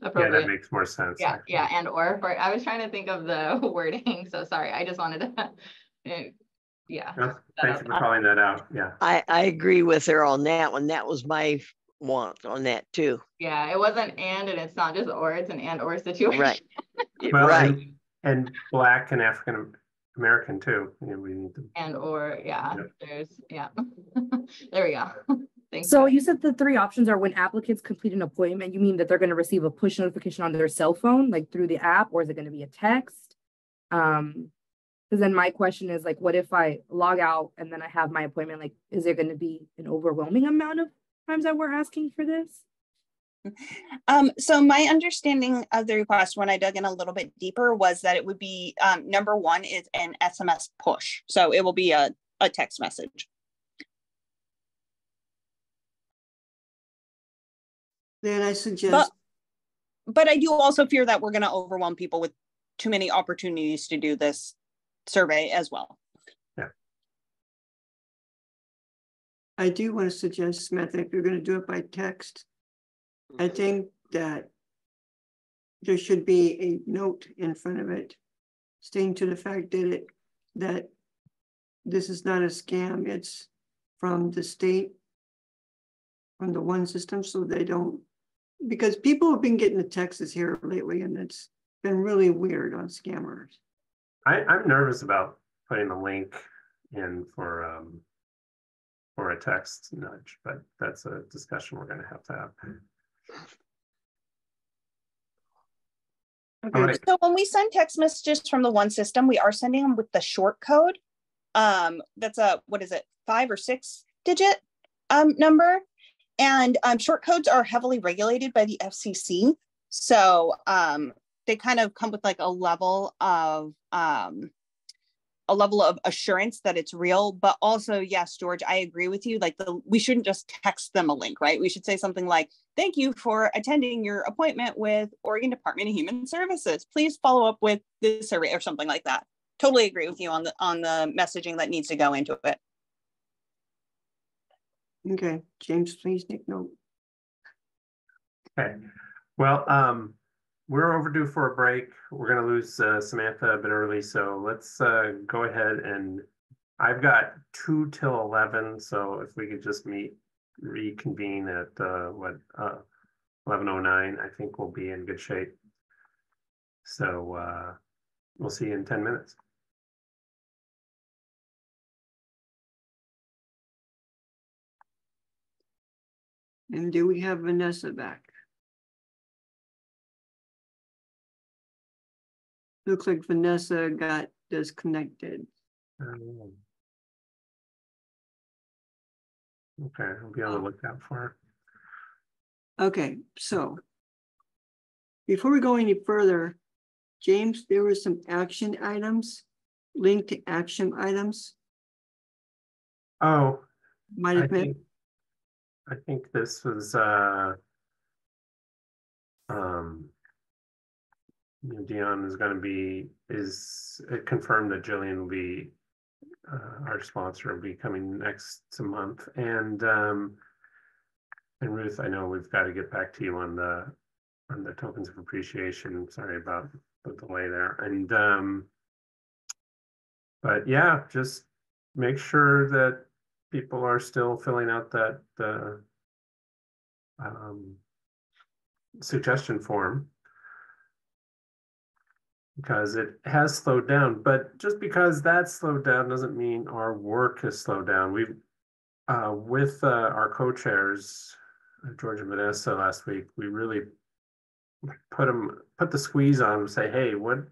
appropriate. Yeah, that makes more sense. Yeah, actually. Yeah, and or. I was trying to think of the wording. So sorry, I just wanted to, yeah. Thanks for calling that out. Yeah. I agree with her on that one. That was my want on that too. Yeah, it wasn't and it's not just or, it's an and or situation. Right. Well, right. And Black and African American too. Yeah, we need to. And or yeah, Yep. there's there we go. Thanks. So guys. you said the three options are when applicants complete an appointment, you mean that they're going to receive a push notification on their cell phone, like through the app, or is it going to be a text? Because then my question is like, what if I log out and then I have my appointment? Like, is there going to be an overwhelming amount of times that we're asking for this? So my understanding of the request when I dug in a little bit deeper was that it would be, number one is an SMS push. So it will be a text message. Then I suggest. But I do also fear that we're going to overwhelm people with too many opportunities to do this survey as well. Yeah. I do want to suggest, Samantha, if you're going to do it by text, I think that there should be a note in front of it stating to the fact that this is not a scam. It's from the state, from the ONE system, so they don't, because people have been getting the texts here lately and it's been really weird on scammers. I'm nervous about putting a link in for a text nudge, but that's a discussion we're going to have. Okay. All right. So when we send text messages from the ONE system, we are sending them with the short code. That's a, what is it, 5 or 6 digit number. And short codes are heavily regulated by the FCC. So they kind of come with like a level of assurance that it's real. But also, yes, George, I agree with you. Like we shouldn't just text them a link, right? We should say something like, thank you for attending your appointment with Oregon Department of Human Services. Please follow up with this survey or something like that. Totally agree with you on the messaging that needs to go into it. Okay, James, please take note. Okay, well, we're overdue for a break. We're going to lose Samantha a bit early, so let's go ahead and I've got 2 till 11, so if we could just reconvene at 11:09, I think we'll be in good shape. So we'll see you in 10 minutes. And do we have Vanessa back? Looks like Vanessa got disconnected. Okay, I'll be on the lookout for her. Okay, so before we go any further, James, there were some action items, linked to action items. Oh, Might have been. I think this was Dion is going to be it confirmed that Jillian will be our sponsor, will be coming next month, and Ruth, I know we've got to get back to you on the tokens of appreciation. Sorry about the delay there, and but yeah, just make sure that people are still filling out that suggestion form, because it has slowed down. But just because that slowed down doesn't mean our work has slowed down. We've with our co-chairs, George and Vanessa, last week, we really put the squeeze on them, say, hey, what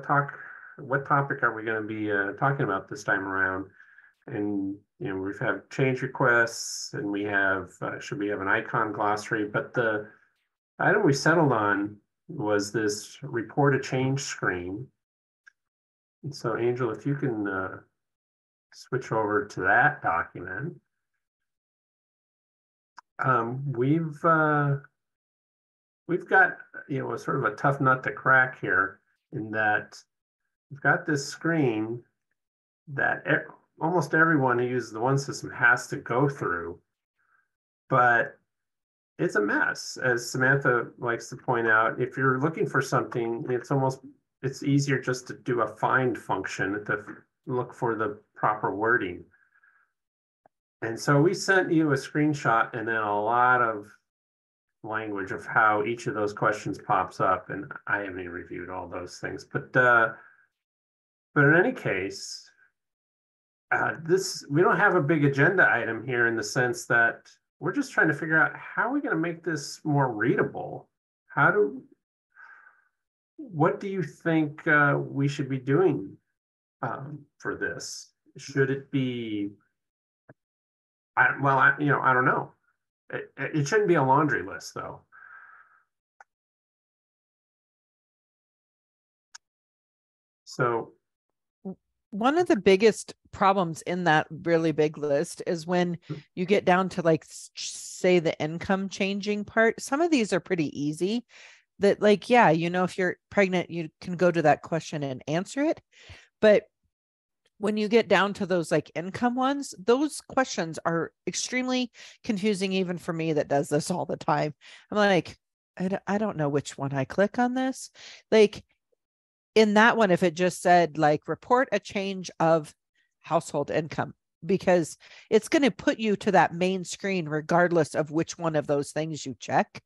topic are we going to be talking about this time around? And we've had change requests, and we have should we have an icon glossary, but the item we settled on was this report a change screen. And so Angel, if you can switch over to that document. We've got a sort of a tough nut to crack here, in that we've got this screen that almost everyone who uses the ONE system has to go through, but it's a mess, as Samantha likes to point out. If you're looking for something, it's easier just to do a find function to look for the proper wording. And so we sent you a screenshot and then a lot of language of how each of those questions pops up, and I haven't even reviewed all those things, but But in any case, we don't have a big agenda item here in the sense that we're just trying to figure out how are we going to make this more readable? What do you think we should be doing for this? Should it be, I don't know. It shouldn't be a laundry list though. So one of the biggest problems in that really big list is when you get down to like, say, the income changing part. Some of these are pretty easy that, like, yeah, if you're pregnant, you can go to that question and answer it. But when you get down to those like income ones, those questions are extremely confusing, even for me that does this all the time. I'm like, I don't know which one I click on this. Like, in that one, if it just said like report a change of household income, because it's going to put you to that main screen regardless of which one of those things you check.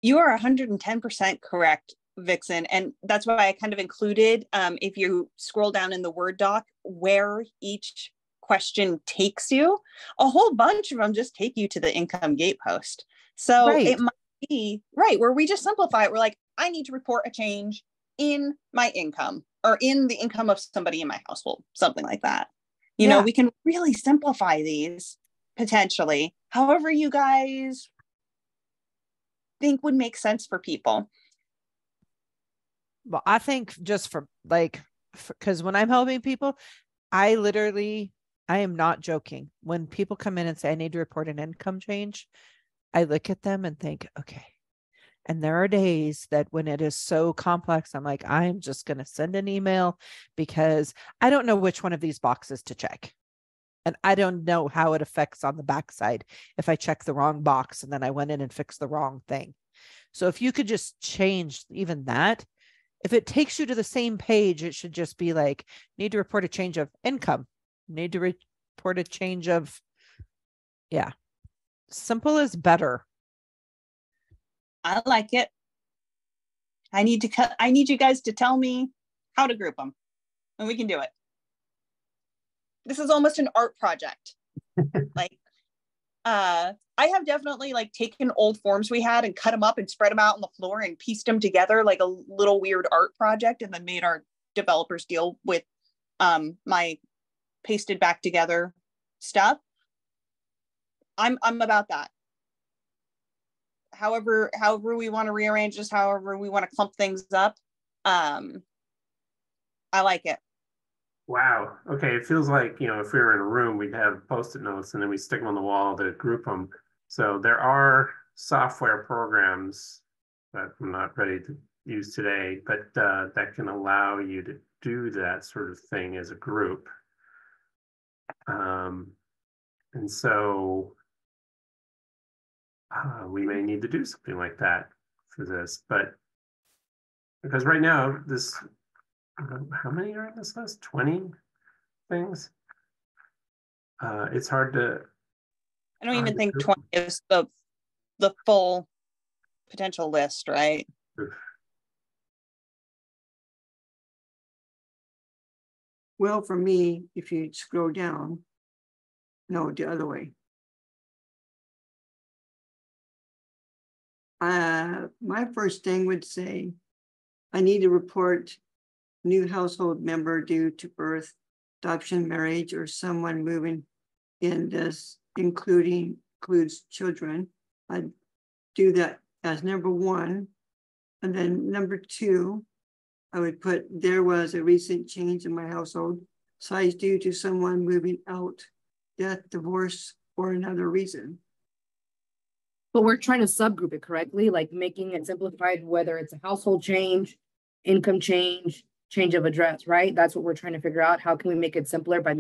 You are 110% correct, Vixen. And that's why I kind of included, if you scroll down in the Word doc, where each question takes you, a whole bunch of them just take you to the income gatepost. So right. It might be right where we just simplify it. We're like, I need to report a change in my income or in the income of somebody in my household, something like that. You know, we can really simplify these potentially, however you guys think would make sense for people. Well, I think just for like, because when I'm helping people, I am not joking. When people come in and say, I need to report an income change, I look at them and think, okay. And there are days that when it is so complex, I'm like, I'm just going to send an email because I don't know which one of these boxes to check. And I don't know how it affects on the backside if I check the wrong box and then I went in and fixed the wrong thing. So if you could just change even that, if it takes you to the same page, it should just be like, need to report a change of income, need to report a change of, simple is better. I like it. I need you guys to tell me how to group them, and we can do it. This is almost an art project. Like, I have definitely like taken old forms we had and cut them up and spread them out on the floor and pieced them together like a little weird art project, and then made our developers deal with my pasted back together stuff. I'm about that. However we want to rearrange this, however we want to clump things up. I like it. Wow. Okay. It feels like, if we were in a room, we'd have Post-it notes and then we stick them on the wall to group them. So there are software programs that I'm not ready to use today, but that can allow you to do that sort of thing as a group. And so we may need to do something like that for this, but because right now how many are on this list? 20 things. It's hard to. I don't even think 20 is the full potential list, right? Well, for me, if you scroll down, no, the other way. My first thing would say, I need to report new household member due to birth, adoption, marriage, or someone moving in. This includes children. I'd do that as number one. And then number two, I would put, there was a recent change in my household size due to someone moving out, death, divorce, or another reason. But we're trying to subgroup it correctly, like making it simplified, whether it's a household change, income change, change of address, right? That's what we're trying to figure out. How can we make it simpler by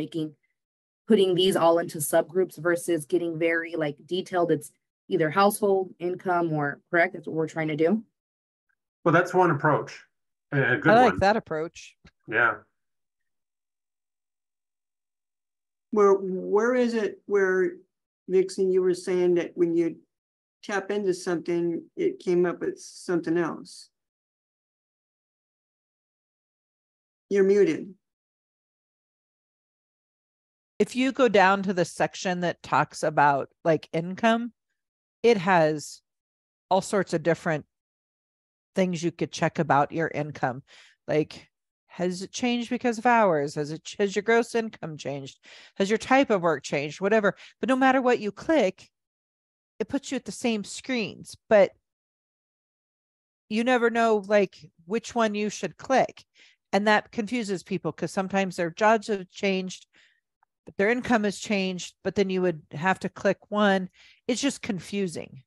putting these all into subgroups versus getting very like detailed? It's either household, income, or correct. That's what we're trying to do. Well, that's one approach. A good I like one. that approach. Yeah. Where is it where, Vixen, you were saying that when you tap into something, it came up with something else? You're muted. If you go down to the section that talks about like income, it has all sorts of different things you could check about your income. Like, has it changed because of hours? Has your gross income changed? Has your type of work changed? Whatever. But no matter what you click, it puts you at the same screens, but you never know like which one you should click. And that confuses people because sometimes their jobs have changed, but their income has changed, but then you would have to click one. It's just confusing.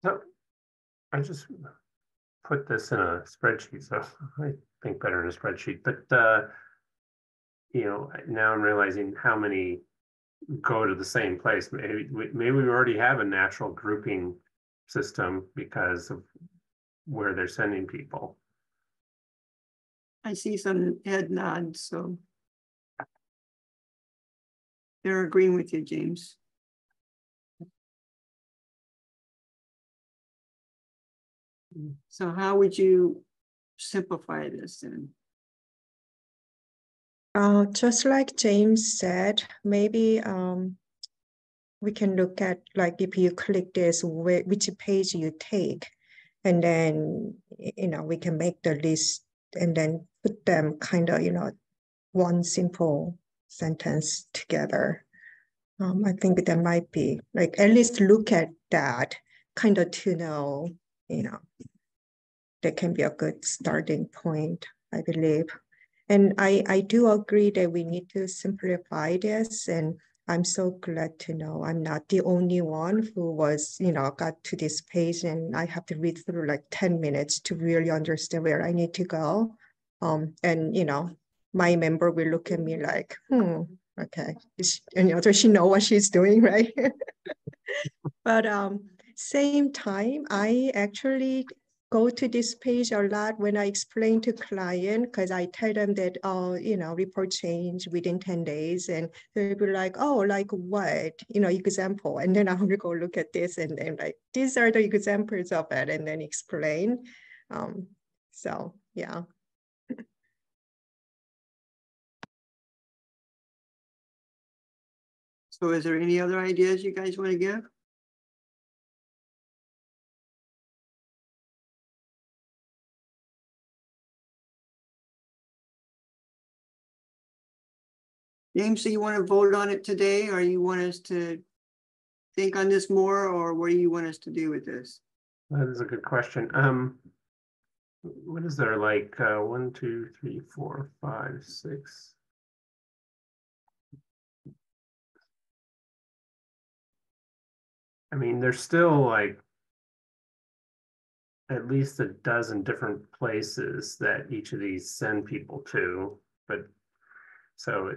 So I just put this in a spreadsheet, so I think better in a spreadsheet. But you know, now I'm realizing how many go to the same place. Maybe we already have a natural grouping system because of where they're sending people. I see some head nods, so they're agreeing with you, James. So how would you simplify this then? Just like James said, maybe we can look at like if you click this, which page you take, and then we can make the list and then put them kind of one simple sentence together. I think that might be like at least look at that kind of to know that can be a good starting point, I believe. And I do agree that we need to simplify this. And I'm so glad to know I'm not the only one who was, got to this page and I have to read through like 10 minutes to really understand where I need to go. And, my member will look at me like, okay. Does she know what she's doing, right? But same time, I actually go to this page a lot when I explain to client because I tell them that, report change within 10 days. And they'll be like, oh, like what? Example. And then I will go look at this and then like, these are the examples of it and then explain. So, yeah. So is there any other ideas you guys want to give? James, so you want to vote on it today, or you want us to think on this more, or what do you want us to do with this? That is a good question. What is there, like 1, 2, 3, 4, 5, 6? I mean, there's still like at least a dozen different places that each of these send people to, but so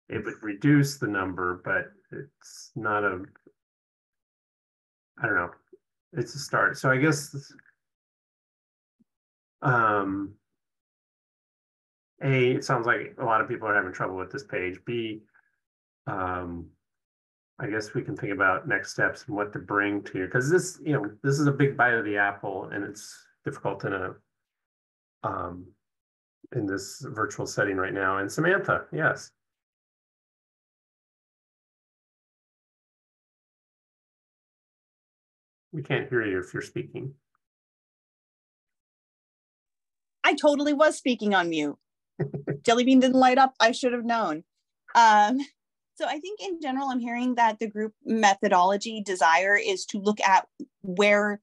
it would reduce the number, but it's not a, I don't know, it's a start. So I guess A, it sounds like a lot of people are having trouble with this page. B, I guess we can think about next steps and what to bring to you, because this, this is a big bite of the apple, and it's difficult in this virtual setting right now. And Samantha, yes. We can't hear you if you're speaking. I totally was speaking on mute. Jelly bean didn't light up. I should have known. So I think in general, I'm hearing that the group methodology desire is to look at where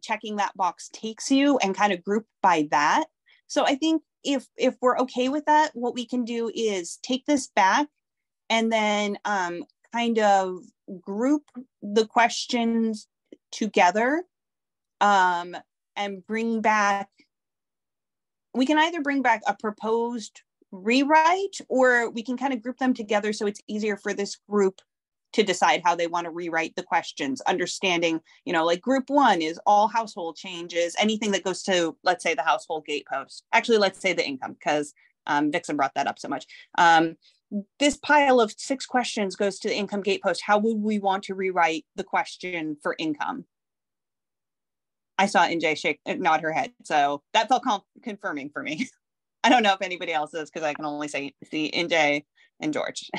checking that box takes you and kind of group by that. So I think if we're okay with that, what we can do is take this back and then kind of group the questions together and bring back, we can either bring back a proposed rewrite, or we can kind of group them together so it's easier for this group to decide how they want to rewrite the questions, understanding, like group 1 is all household changes, anything that goes to, let's say, the household gatepost. Actually, let's say the income, because Vixen brought that up so much. This pile of 6 questions goes to the income gatepost. How would we want to rewrite the question for income? I saw NJ nod her head. So that felt confirming for me. I don't know if anybody else is, because I can only see NJ and George.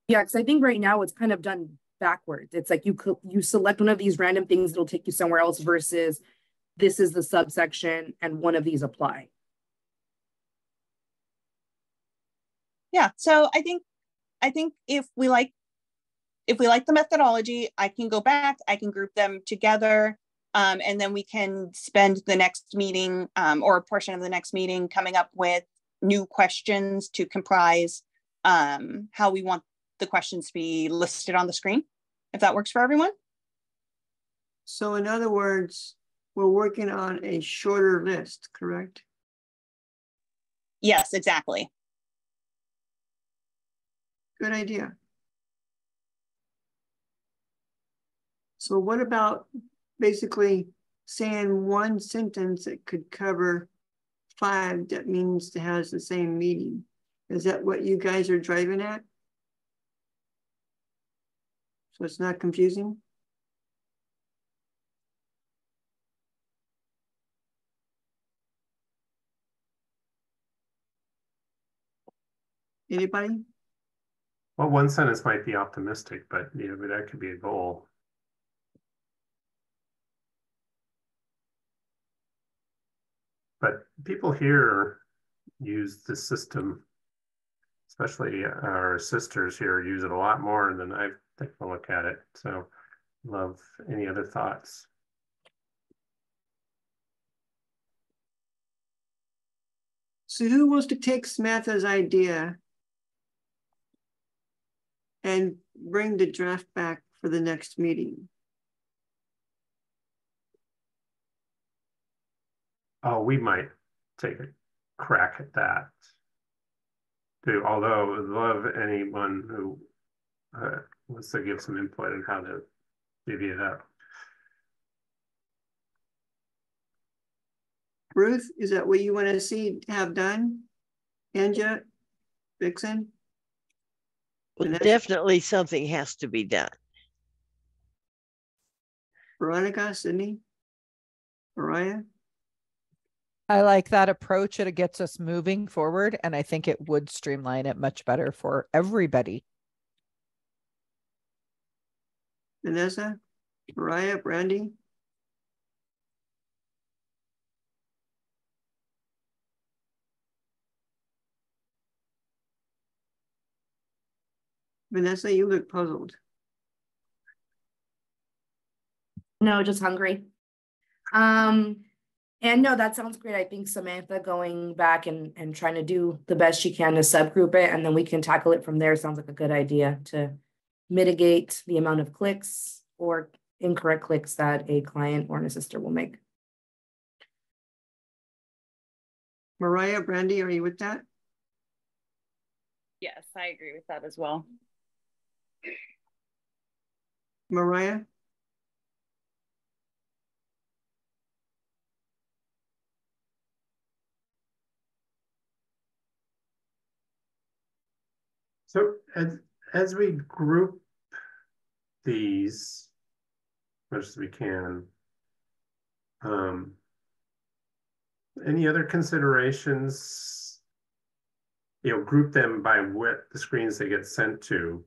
Yeah, because I think right now it's kind of done backwards. It's like you select one of these random things that'll take you somewhere else versus this is the subsection and one of these apply. Yeah, so I think if we like the methodology, I can go back, I can group them together, and then we can spend the next meeting or a portion of the next meeting coming up with new questions to comprise how we want the questions to be listed on the screen, if that works for everyone. So in other words, we're working on a shorter list, correct? Yes, exactly. Good idea. So what about basically saying one sentence that could cover 5 that means it has the same meaning? Is that what you guys are driving at? So it's not confusing? Anybody? Well, one sentence might be optimistic, but that could be a goal. But people here use the system, especially our sisters here use it a lot more than I've taken a look at it. So love any other thoughts. So who wants to take Samantha's idea and bring the draft back for the next meeting? Oh, we might take a crack at that too. Although I'd love anyone who wants to give some input on how to divvy it up. Ruth, is that what you want to see have done? Anja, Vixen? Well, definitely something has to be done. Veronica, Sydney, Mariah? I like that approach. It gets us moving forward, and I think it would streamline it much better for everybody. Vanessa, Mariah, Brandy? Vanessa, you look puzzled. No, just hungry. And no, that sounds great. I think Samantha going back and trying to do the best she can to subgroup it, and then we can tackle it from there. Sounds like a good idea to mitigate the amount of clicks or incorrect clicks that a client or an assister will make. Mariah, Brandy, are you with that? Yes, I agree with that as well. Mariah? So as we group these as much as we can, any other considerations? Group them by what the screens they get sent to.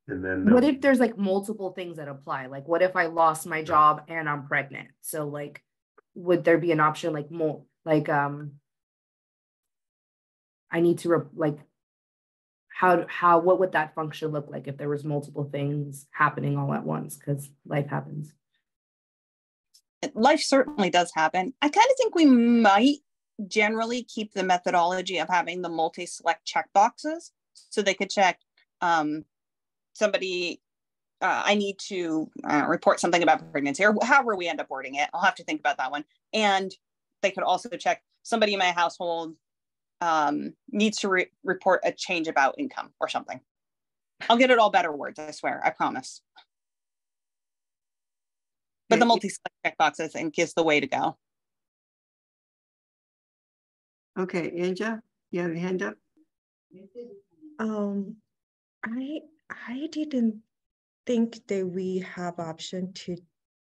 And then what if there's like multiple things that apply? Like, what if I lost my job and I'm pregnant? So like, would there be an option like more like I need to what would that function look like if there was multiple things happening all at once? Because life happens. Life certainly does happen. I kind of think we might generally keep the methodology of having the multi-select checkboxes, so they could check somebody, I need to report something about pregnancy, or however we end up wording it. I'll have to think about that one. And they could also check somebody in my household needs to report a change about income or something. I'll get it all better words, I swear, I promise. But the multi-select checkbox, I think, is the way to go. Okay, Anja, you have your hand up? I didn't think that we have option to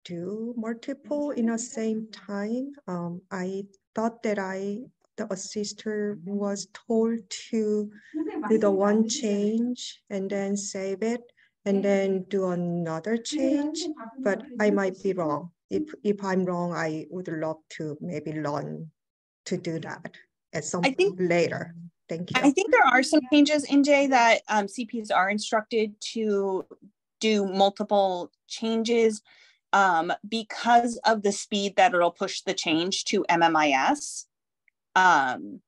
do multiple in the same time. I thought that the assistant was told to do the one change and then save it and then do another change, but I might be wrong. If I'm wrong, I would love to maybe learn to do that at some point later. Thank you. I think there are some changes, NJ, that CPs are instructed to do multiple changes because of the speed that it'll push the change to MMIS. And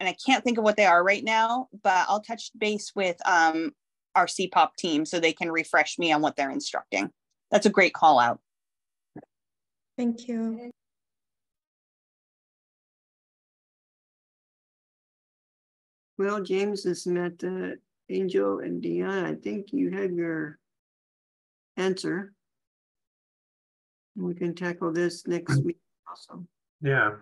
I can't think of what they are right now, but I'll touch base with our CPOP team so they can refresh me on what they're instructing. That's a great call out. Thank you. Well, James has met Angel and Dion. I think you have your answer. We can tackle this next week also. Yeah.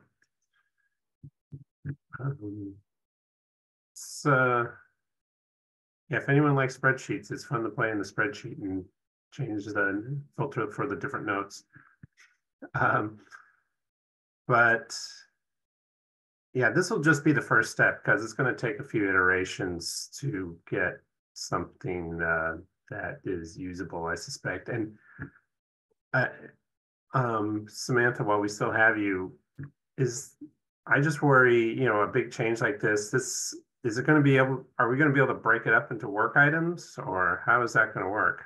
Yeah, if anyone likes spreadsheets, it's fun to play in the spreadsheet and change the filter for the different notes. But yeah, this will just be the first step because it's going to take a few iterations to get something that is usable, I suspect. And Samantha, while we still have you, I just worry, a big change like this is it going to be are we going to be able to break it up into work items, or how is that going to work?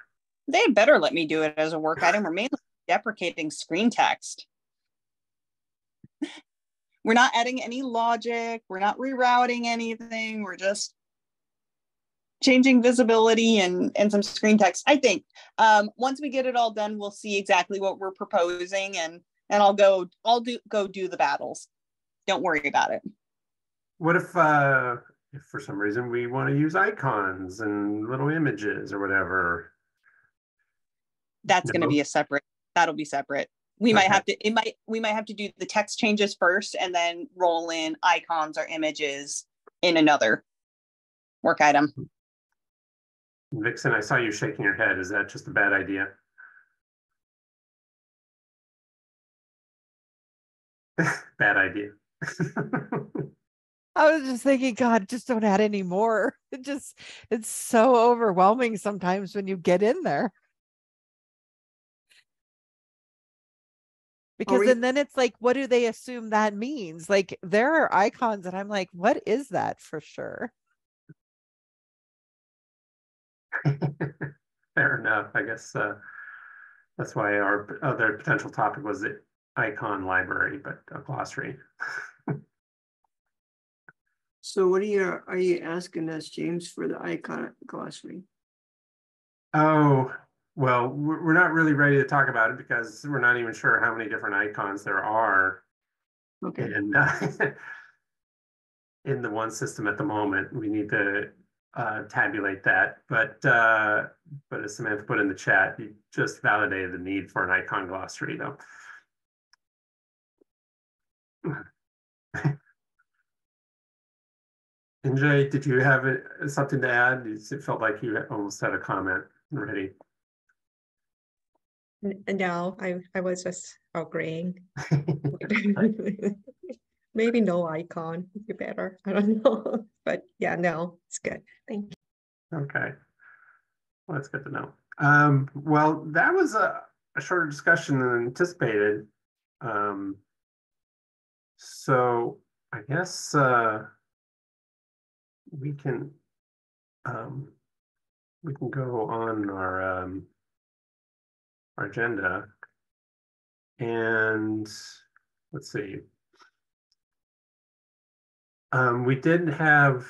They better let me do it as a work item. We're mainly deprecating screen text. We're not adding any logic. We're not rerouting anything. We're just changing visibility and some screen text. I think once we get it all done, we'll see exactly what we're proposing, and I'll go do the battles. Don't worry about it. What if for some reason we want to use icons and little images or whatever? That's going to be that'll be separate. We might have to, we might have to do the text changes first and then roll in icons or images in another work item. Vixen, I saw you shaking your head. Is that just a bad idea? Bad idea. I was just thinking, God, just don't add any more. It's so overwhelming sometimes when you get in there. Because then it's like, what do they assume that means? Like, there are icons and I'm like, what is that for sure? Fair enough. I guess that's why our other potential topic was the icon library, but a glossary. So what are you asking us, James, for the icon glossary? Oh, well, we're not really ready to talk about it because we're not even sure how many different icons there are. Okay. And in the one system at the moment, we need to tabulate that. But as Samantha put in the chat, you just validated the need for an icon glossary, though. NJ, did you have something to add? It felt like you almost had a comment ready. No, I was just agreeing. Maybe no icon would be better. I don't know. But yeah, no, it's good. Thank you. Okay. Well, that's good to know. Well, that was a shorter discussion than anticipated. So I guess we can go on our agenda, and let's see. We did have.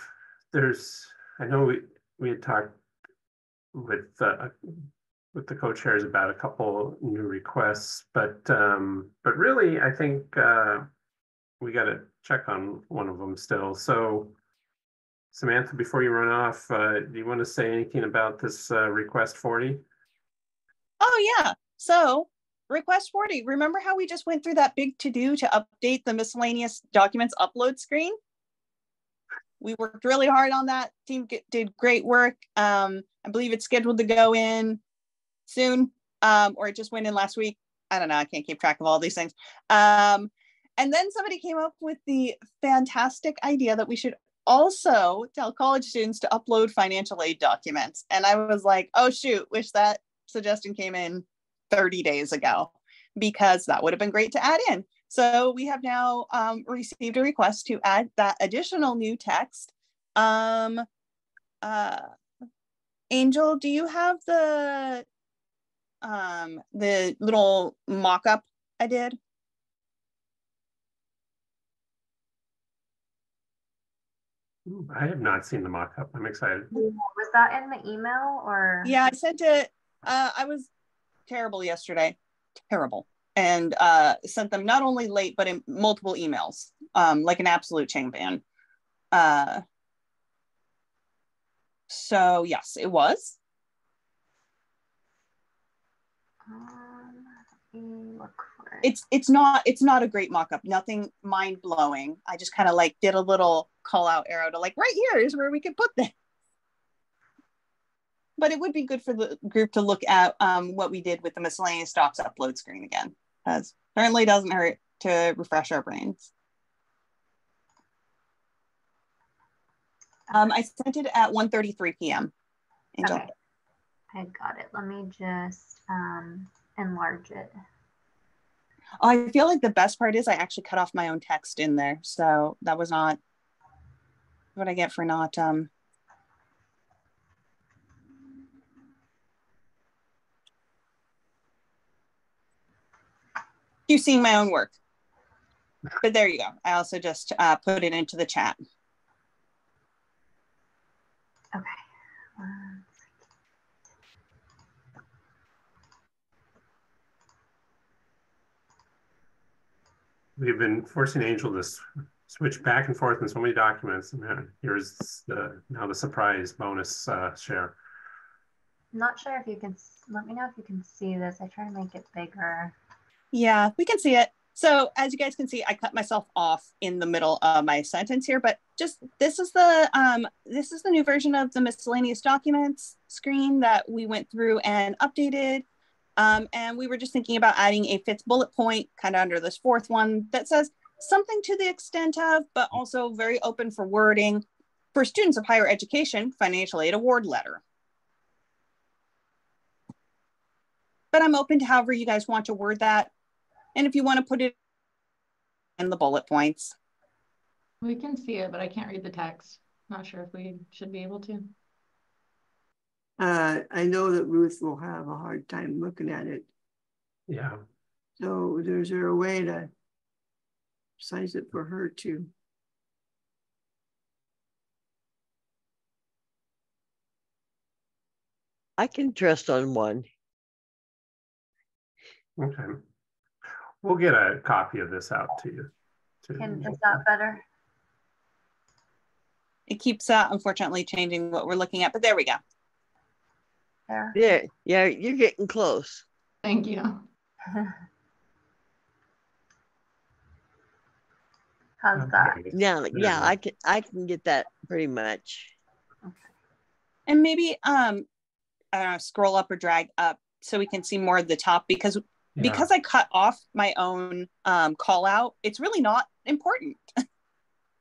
I know we had talked with the co-chairs about a couple new requests, but really, I think we got to check on one of them still. So, Samantha, before you run off, do you want to say anything about this request 40? Oh yeah. So request 40. Remember how we just went through that big to-do to update the miscellaneous documents upload screen? We worked really hard on that. Team did great work. I believe it's scheduled to go in soon. or it just went in last week. I don't know. I can't keep track of all these things. And then somebody came up with the fantastic idea that we should also tell college students to upload financial aid documents. And I was like, oh, shoot, wish that suggestion came in 30 days ago, because that would have been great to add in. So we have now received a request to add that additional new text. Angel, do you have the little mock-up I did? I have not seen the mock-up. I'm excited. Was that in the email or? Yeah, I sent it. I was terrible yesterday, terrible, and sent them not only late but in multiple emails, like an absolute chain ban. So yes, it was. Look for it. It's not a great mock-up, nothing mind-blowing. I just kind of like did a little call out arrow to like, right here is where we could put this. But it would be good for the group to look at what we did with the miscellaneous docs upload screen again, because certainly doesn't hurt to refresh our brains. I sent it at 1:33 p.m. Angel. Okay. I got it. Let me just enlarge it. Oh, I feel like the best part is I actually cut off my own text in there. So that was not what I get for not you seeing my own work. But there you go. I also just put it into the chat. Okay. We've been forcing Angel to switch back and forth in so many documents, and here's now the surprise bonus share. I'm not sure if you can, let me know if you can see this. I try to make it bigger. Yeah, we can see it. So as you guys can see, I cut myself off in the middle of my sentence here, but just this is the new version of the miscellaneous documents screen that we went through and updated. And we were just thinking about adding a fifth bullet point kind of under this fourth one that says something to the extent of, but also very open for wording, for students of higher education, financial aid award letter. But I'm open to however you guys want to word that. And if you want to put it in the bullet points. We can see it, but I can't read the text. Not sure if we should be able to. I know that Ruth will have a hard time looking at it. Yeah. So is there a way to size it for her too? I can trust on one. Okay. We'll get a copy of this out to you. Is that better? It keeps unfortunately changing what we're looking at, but there we go. There. Yeah, you're getting close. Thank you. How's that? Yeah, I can get that pretty much. Okay. And maybe I don't know, scroll up or drag up so we can see more of the top, because I cut off my own call out, it's really not important.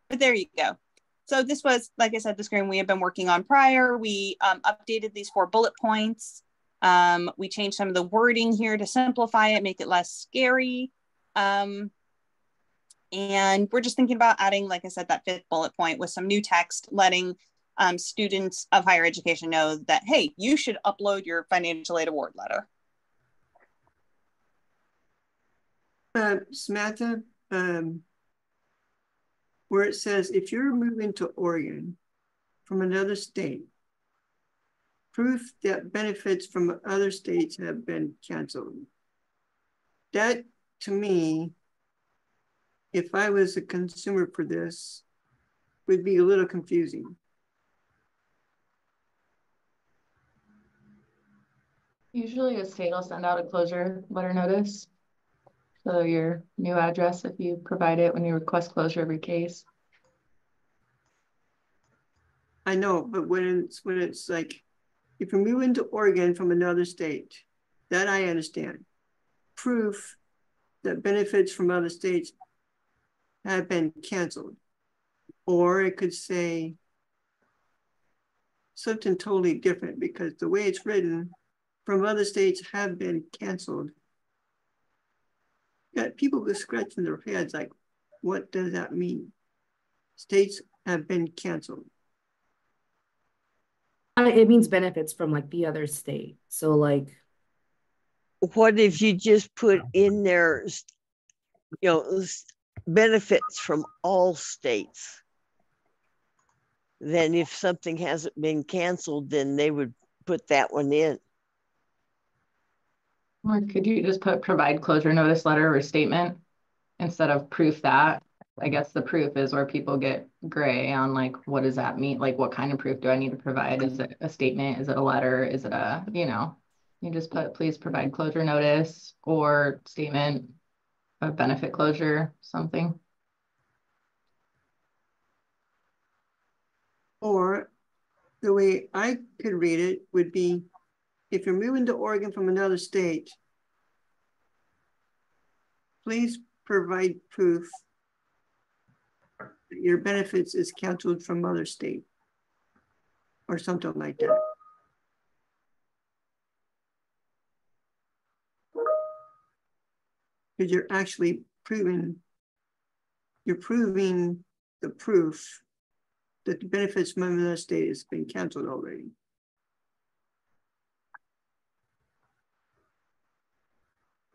But there you go. So this was, like I said, the screen we had been working on prior. We updated these 4 bullet points. We changed some of the wording here to simplify it, make it less scary. And we're just thinking about adding, like I said, that 5th bullet point with some new text, letting students of higher education know that, hey, you should upload your financial aid award letter. Samantha, where it says, if you're moving to Oregon from another state, proof that benefits from other states have been canceled. That, to me, if I was a consumer for this, would be a little confusing. Usually a state will send out a closure letter notice. So your new address, if you provide it when you request closure of your case. I know, but when it's like, if you're moving to Oregon from another state, That I understand. Proof that benefits from other states have been canceled. Or it could say something totally different, because the way it's written, from other states have been canceled. Got people who scratching their heads like, what does that mean? States have been canceled. It means benefits from like the other state. So like, what if you just put in there, you know, benefits from all states? Then if something hasn't been canceled, then they would put that one in. Or could you just put provide closure notice letter or statement instead of proof that? I guess the proof is where people get gray on like, what does that mean? Like, what kind of proof do I need to provide? Is it a statement? Is it a letter? Is it a, you know, you just put, please provide closure notice or statement of benefit closure, something. Or the way I could read it would be, if you're moving to Oregon from another state, please provide proof that your benefits is canceled from other state, or something like that. Because you're actually proving the proof that the benefits from another state has been canceled already.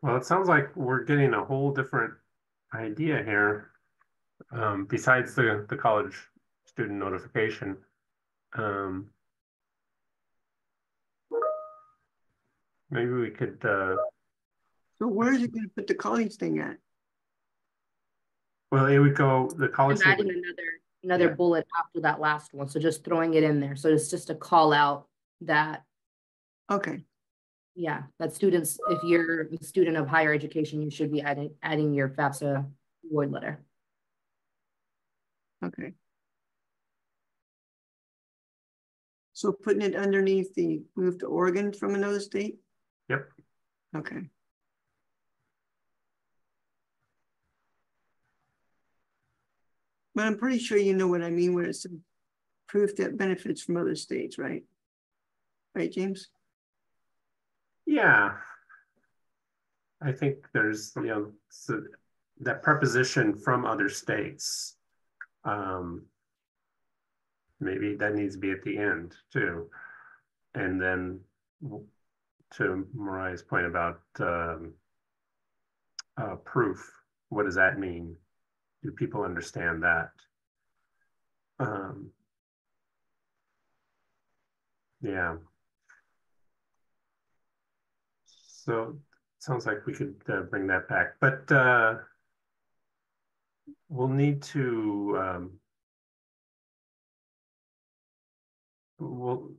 Well, it sounds like we're getting a whole different idea here, besides the college student notification. Maybe we could. So where is it going to put the college thing at? Well, it would go, the college. I'm adding another bullet after that last one. So just throwing it in there. So it's just a call out that. Okay. Yeah, that students, if you're a student of higher education, you should be adding your FAFSA void letter. Okay. So putting it underneath the move to Oregon from another state? Yep. Okay. But I'm pretty sure you know what I mean when it's proof that benefits from other states, right? Right, James? Yeah. I think there's, you know, so that preposition from other states. Maybe that needs to be at the end too. And then to Mariah's point about proof, what does that mean? Do people understand that? Yeah. So it sounds like we could bring that back, but we'll need to, you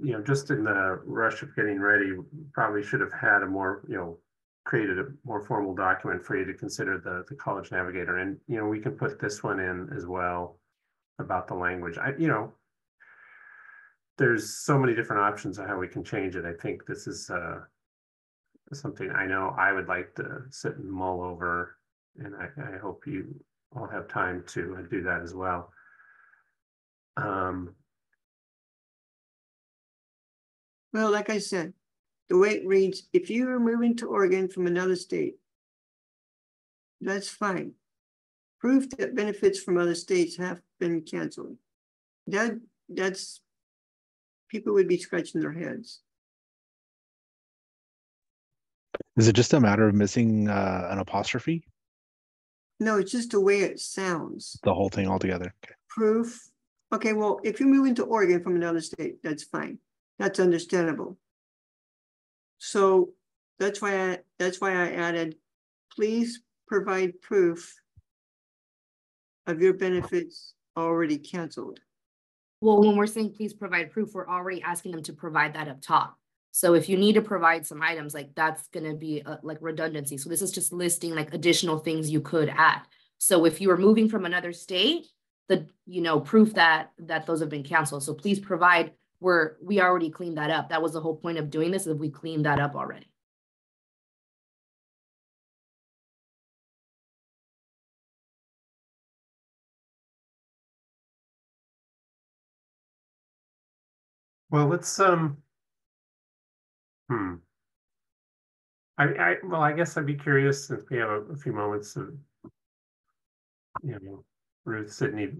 know, just in the rush of getting ready, probably should have had a more, you know, created a more formal document for you to consider the college navigator. And, you know, we can put this one in as well about the language. You know, there's so many different options on how we can change it. I think this is something I know I would like to sit and mull over, and I hope you all have time to do that as well. Well, like I said, the way it reads, if you are moving to Oregon from another state, that's fine. Proof that benefits from other states have been canceled. That's, people would be scratching their heads. Is it just a matter of missing an apostrophe? No, it's just the way it sounds. The whole thing altogether. Okay. Proof. Okay, well, if you're moving to Oregon from another state, that's fine. That's understandable. So that's why I added, please provide proof of your benefits already canceled. Well, when we're saying please provide proof, we're already asking them to provide that up top. So if you need to provide some items, like that's going to be like redundancy. So this is just listing like additional things you could add. So if you are moving from another state, the, you know, proof that those have been canceled. So please provide we already cleaned that up. That was the whole point of doing this, is we cleaned that up already. Well, let's well, I guess I'd be curious, since we have a few moments of, Ruth, Sydney,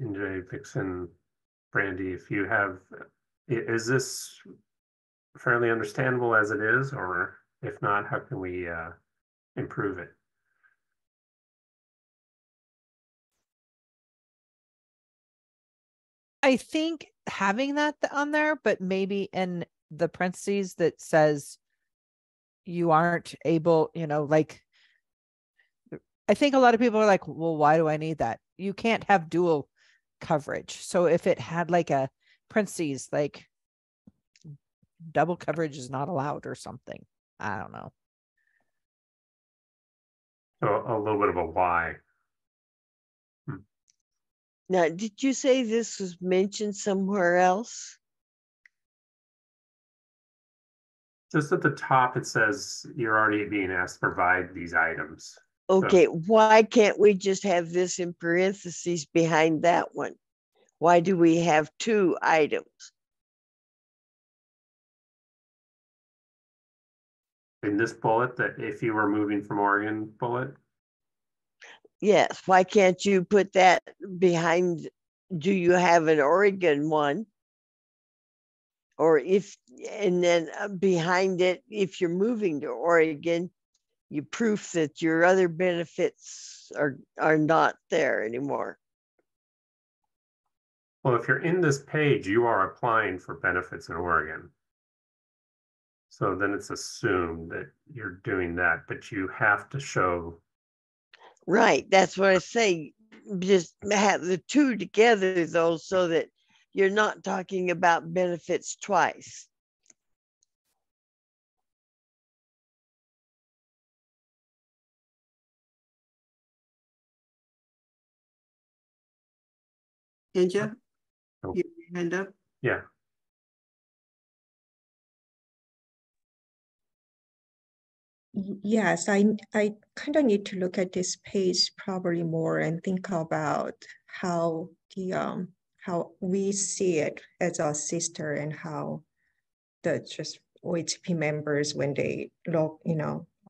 NJ, Vixen, Brandy, if you have, is this fairly understandable as it is, or if not, how can we improve it? I think having that on there, but maybe in the parentheses that says you aren't able, like, I think a lot of people are like, well, why do I need that? You can't have dual coverage. So if it had like a parentheses, like double coverage is not allowed or something. I don't know. So a little bit of a why. Now, did you say this was mentioned somewhere else? Just at the top, it says you're already being asked to provide these items. Okay, so why can't we just have this in parentheses behind that one? Why do we have two items? In this bullet, that if you were moving from Oregon bullet? Yes, why can't you put that behind? Do you have an Oregon one? Or and then behind it, if you're moving to Oregon, you proof that your other benefits are not there anymore. Well, if you're in this page, you are applying for benefits in Oregon. So then it's assumed that you're doing that, but you have to show. Right, that's what I say. Just have the two together though, so that you're not talking about benefits twice. Inja, you hand up? Yeah. Yes, I kind of need to look at this page probably more and think about how how we see it as a sister, and how the just OHP members, when they look,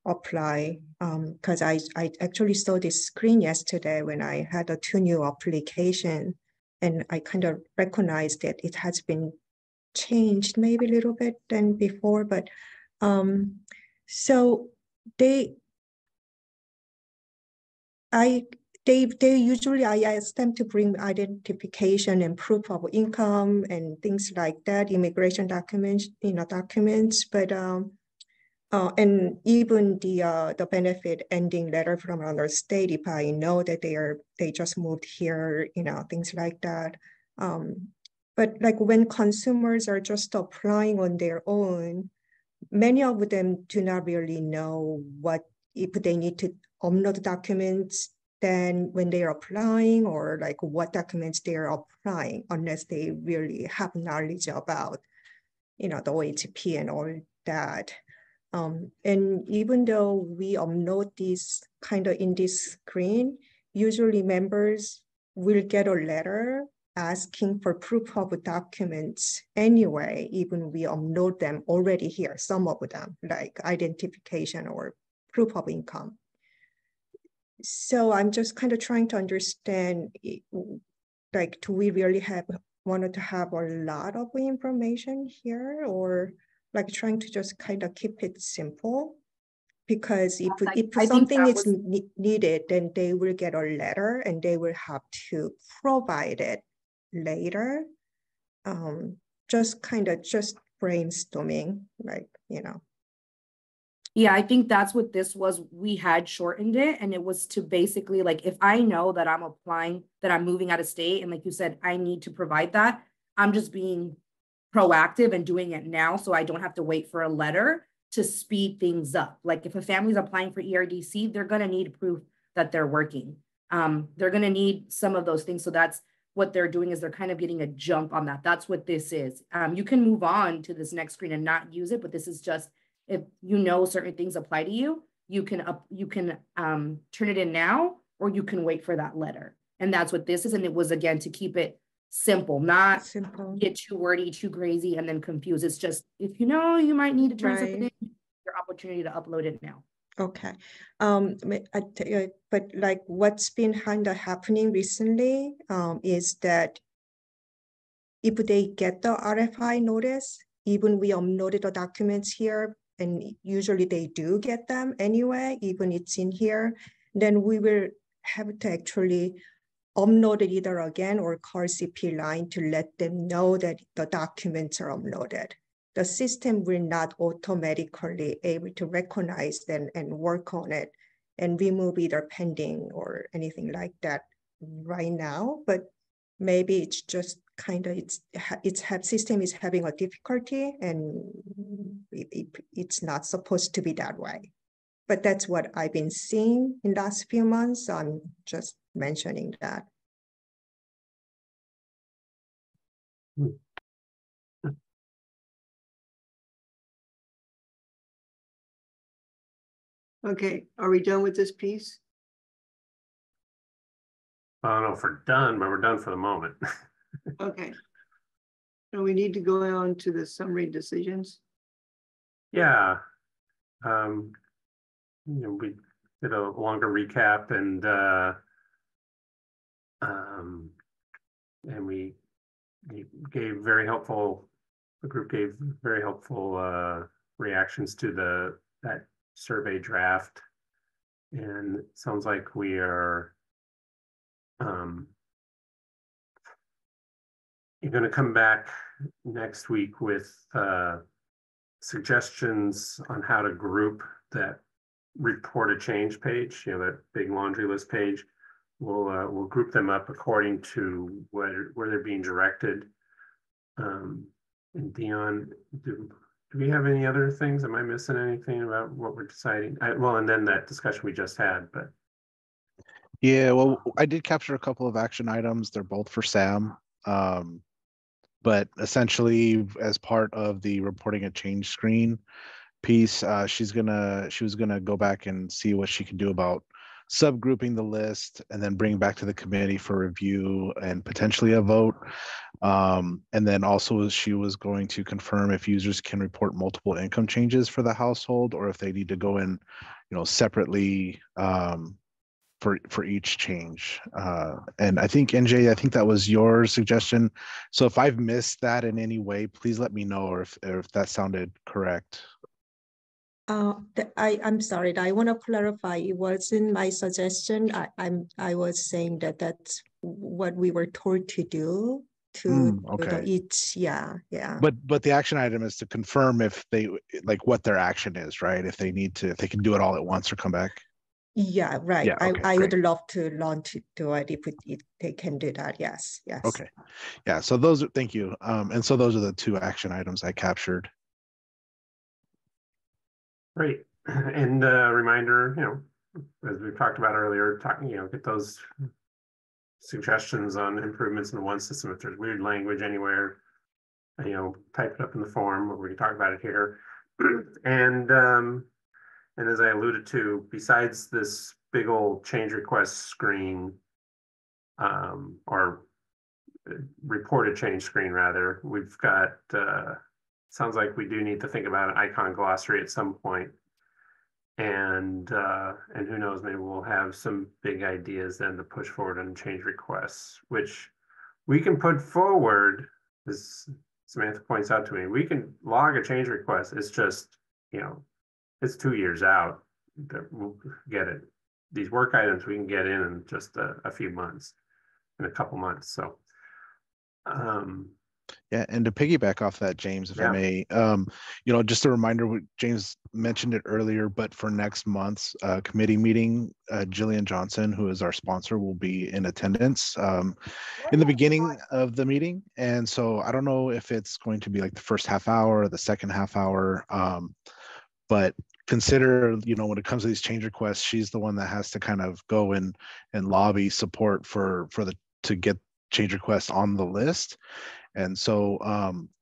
apply. Because I actually saw this screen yesterday when I had a 2 new application, and I kind of recognized that it has been changed maybe a little bit than before, but so they usually, I ask them to bring identification and proof of income and things like that, immigration documents, but and even the benefit ending letter from another state, if I know that they just moved here, things like that. But like when consumers are just applying on their own, many of them do not really know if they need to upload documents then when they are applying, or like what documents they are applying, unless they really have knowledge about, the OHP and all that. And even though we upload this kind of in this screen, usually members will get a letter asking for proof of documents anyway, even we upload them already here, some of them, like identification or proof of income. So I'm just kind of trying to understand, like, do we really wanted to have a lot of information here, or like trying to just kind of keep it simple? Because if something is needed, then they will get a letter and they will have to provide it later. Just brainstorming, like, Yeah, I think that's what this was. We had shortened it, and it was to basically, like, if I know that I'm applying, that I'm moving out of state, and like you said, I need to provide that, I'm just being proactive and doing it now, so I don't have to wait for a letter to speed things up. Like if a family's applying for ERDC, they're going to need proof that they're working. They're going to need some of those things. So that's what they're doing is they're kind of getting a jump on that. That's what this is. You can move on to this next screen and not use it, but this is just, if you know certain things apply to you, you can turn it in now, or you can wait for that letter. And that's what this is. And it was, again, to keep it simple, not get too wordy, too crazy, and then confuse. It's just, if you know you might need to turn something in, your opportunity to upload it now. Okay. But like what's been kind of happening recently is that if they get the RFI notice, even we uploaded the documents here, and usually they do get them anyway, even it's in here, then we will have to actually upload it either again or call CP line to let them know that the documents are uploaded. The system will not automatically able to recognize them and work on it and remove either pending or anything like that right now. But maybe it's just kind of system is having a difficulty, and it's not supposed to be that way. But that's what I've been seeing in the last few months. So I'm just mentioning that. Okay, are we done with this piece? I don't know if we're done, but we're done for the moment. Okay. So we need to go on to the summary decisions. Yeah. We did a longer recap, and we gave very helpful, the group gave very helpful reactions to that survey draft. And it sounds like we are you're going to come back next week with suggestions on how to group that report a change page, that big laundry list page. We'll group them up according to where they're being directed. And Dion, do we have any other things? Am I missing anything about what we're deciding? Well, and then that discussion we just had, but. Yeah, well, I did capture a couple of action items. They're both for Sam. But essentially, as part of the reporting a change screen piece, she was gonna go back and see what she can do about subgrouping the list and then bring back to the committee for review and potentially a vote. And then also she was going to confirm if users can report multiple income changes for the household, or if they need to go in, separately for each change. And I think NJ, I think that was your suggestion. So if I've missed that in any way, please let me know, or if that sounded correct. I'm sorry. I want to clarify. It wasn't my suggestion. I was saying that that's what we were told to do. Okay. Yeah. But the action item is to confirm if they what their action is, right? If they can do it all at once or come back. Yeah, right. Yeah, okay, I would love to learn to do it if they can do that. Yes. Okay. Yeah. So thank you. And so those are the two action items I captured. Great. And reminder, as we talked about earlier, get those suggestions on improvements in the ONE system. If there's weird language anywhere, type it up in the form, or we can talk about it here. And as I alluded to, besides this big old change request screen, or reported change screen rather, we've got, sounds like we do need to think about an icon glossary at some point. And who knows, maybe we'll have some big ideas then to push forward on change requests, which we can put forward, as Samantha points out to me, we can log a change request. It's just, it's 2 years out that we'll get it. These work items we can get in just a few months, in a couple months. So, yeah, and to piggyback off that, James, if I may, just a reminder, James mentioned it earlier, but for next month's committee meeting, Jillian Johnson, who is our sponsor, will be in attendance in the beginning of the meeting. And so I don't know if it's going to be like the first half hour or the second half hour, but consider, when it comes to these change requests, she's the one that has to kind of go and lobby support to get change request on the list. And so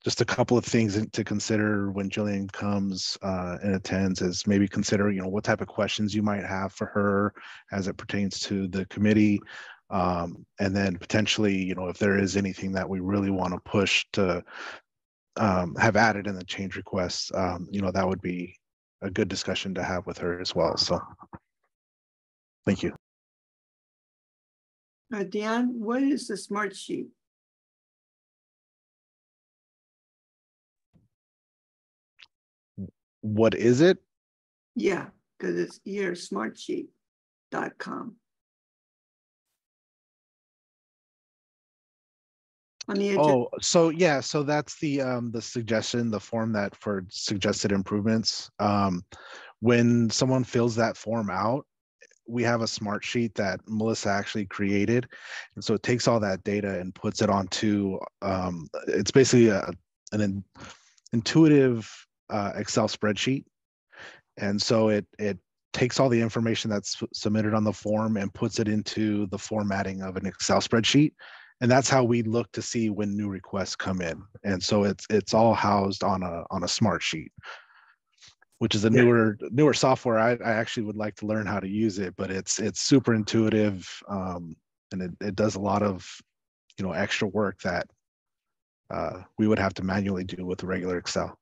just a couple of things to consider when Jillian comes and attends is maybe consider, what type of questions you might have for her as it pertains to the committee. And then potentially, if there is anything that we really want to push to have added in the change requests, that would be a good discussion to have with her as well. So thank you. Dan, what is the smart sheet? What is it? Yeah, because it's here, smartsheet.com. So that's the suggestion, the form that for suggested improvements. When someone fills that form out, we have a smart sheet that Melissa actually created, and so it takes all that data and puts it onto it's basically an intuitive Excel spreadsheet. And so it takes all the information that's submitted on the form and puts it into the formatting of an Excel spreadsheet. And that's how we look to see when new requests come in. And so it's all housed on a smart sheet, which is a newer software. I actually would like to learn how to use it, but it's super intuitive, and it does a lot of extra work that we would have to manually do with regular Excel.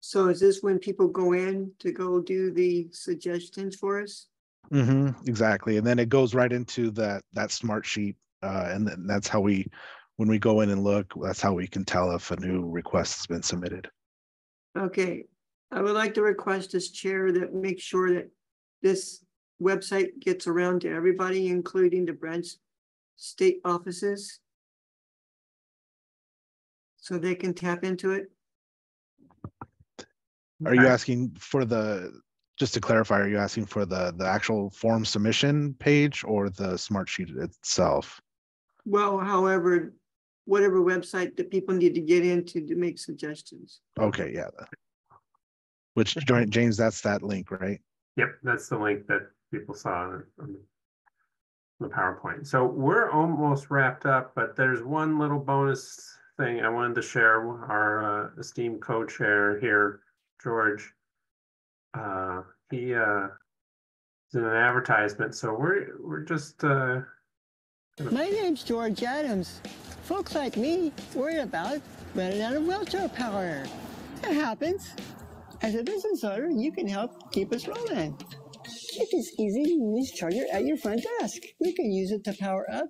So is this when people go in to go do the suggestions for us? Exactly, and then it goes right into that smart sheet, and then that's how when we go in and look, that's how we can tell if a new request has been submitted. Okay, I would like to request as chair that make sure that this website gets around to everybody, including the branch state offices, so they can tap into it. Are you asking for just to clarify, are you asking for the actual form submission page or the smart sheet itself? Well, however, whatever website that people need to get into to make suggestions. Okay, yeah. Which, James, that's that link, right? Yep, that's the link that people saw on the PowerPoint. So we're almost wrapped up, but there's one little bonus thing I wanted to share. Our esteemed co-chair here, George, he is in an advertisement. So we're just My name's George Adams. Folks like me worry about running out of wheelchair power. It happens. As a business owner, you can help keep us rolling. It is easy to use charger at your front desk. You can use it to power up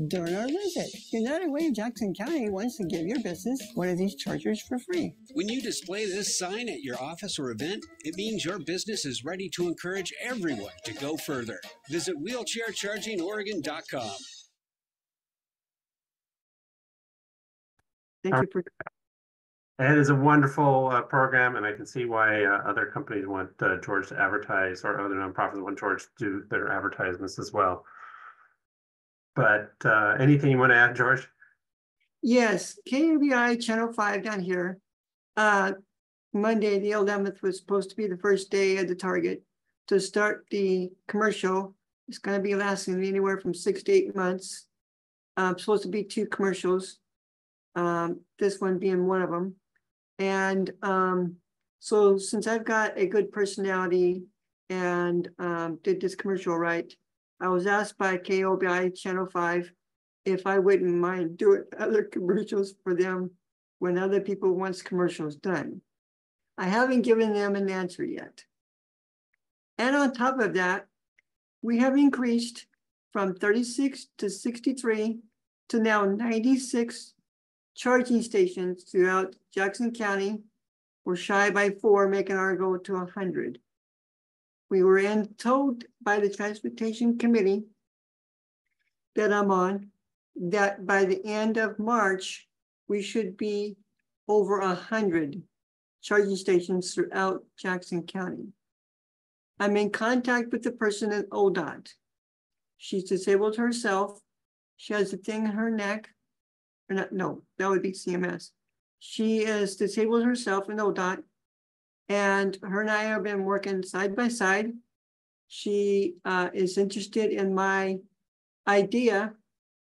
during our visit. United Way of Jackson County wants to give your business one of these chargers for free. When you display this sign at your office or event, it means your business is ready to encourage everyone to go further. Visit wheelchairchargingoregon.com. Thank you for. It is a wonderful program, and I can see why other companies want George to advertise, or other nonprofits want George to do their advertisements as well. But anything you want to add, George? Yes, KUBI Channel 5 down here. Monday, the 11th, was supposed to be the first day of the target to start the commercial. It's going to be lasting anywhere from 6 to 8 months. Supposed to be 2 commercials, this one being one of them. And so since I've got a good personality and did this commercial right, I was asked by KOBI Channel 5 if I wouldn't mind doing other commercials for them when other people want commercials done. I haven't given them an answer yet. And on top of that, we have increased from 36 to 63 to now 96 charging stations throughout Jackson County. We're shy by 4, making our goal to 100. We were told by the Transportation Committee that I'm on that by the end of March, we should be over 100 charging stations throughout Jackson County. I'm in contact with the person at ODOT. She's disabled herself. She has a thing in her neck. Or not, no, that would be CMS. She is disabled herself in ODOT, and her and I have been working side by side. She is interested in my idea.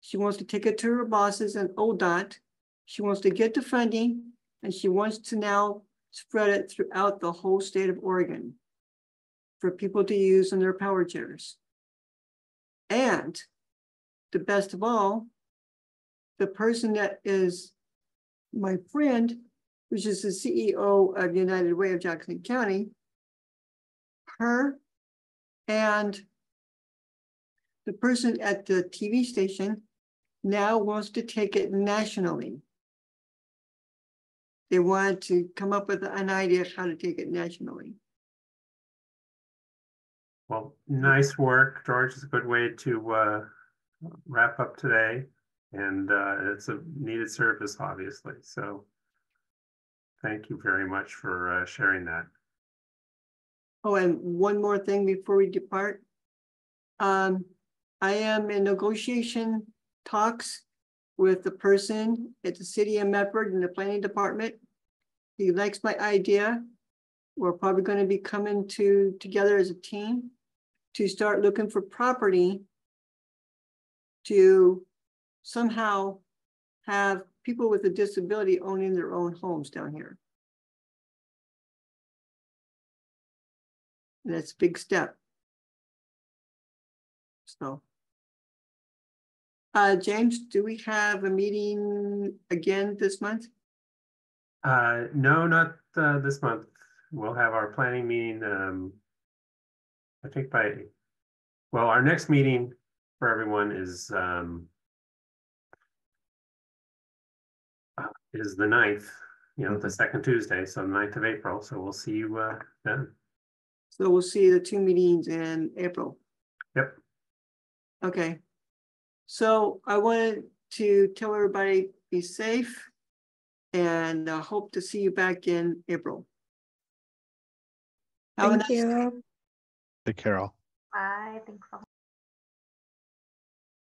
She wants to take it to her bosses and ODOT. She wants to get the funding, and she wants to now spread it throughout the whole state of Oregon for people to use in their power chairs. And the best of all, the person that is my friend, which is the CEO of United Way of Jackson County, her and the person at the TV station now wants to take it nationally. They wanted to come up with an idea of how to take it nationally. Well, nice work, George. It's a good way to wrap up today. And it's a needed service, obviously. So thank you very much for sharing that. Oh, and one more thing before we depart. I am in negotiation talks with the person at the city of Medford in the planning department. He likes my idea. We're probably going to be coming together as a team to start looking for property to somehow have people with a disability owning their own homes down here. And that's a big step. So, James, do we have a meeting again this month? No, not this month. We'll have our planning meeting, I think well, our next meeting for everyone is the 9th, the second Tuesday, so 9th of April. So we'll see you then. So we'll see the 2 meetings in April. Yep. Okay. So I wanted to tell everybody be safe and hope to see you back in April. Thank you. Take care all. I think so.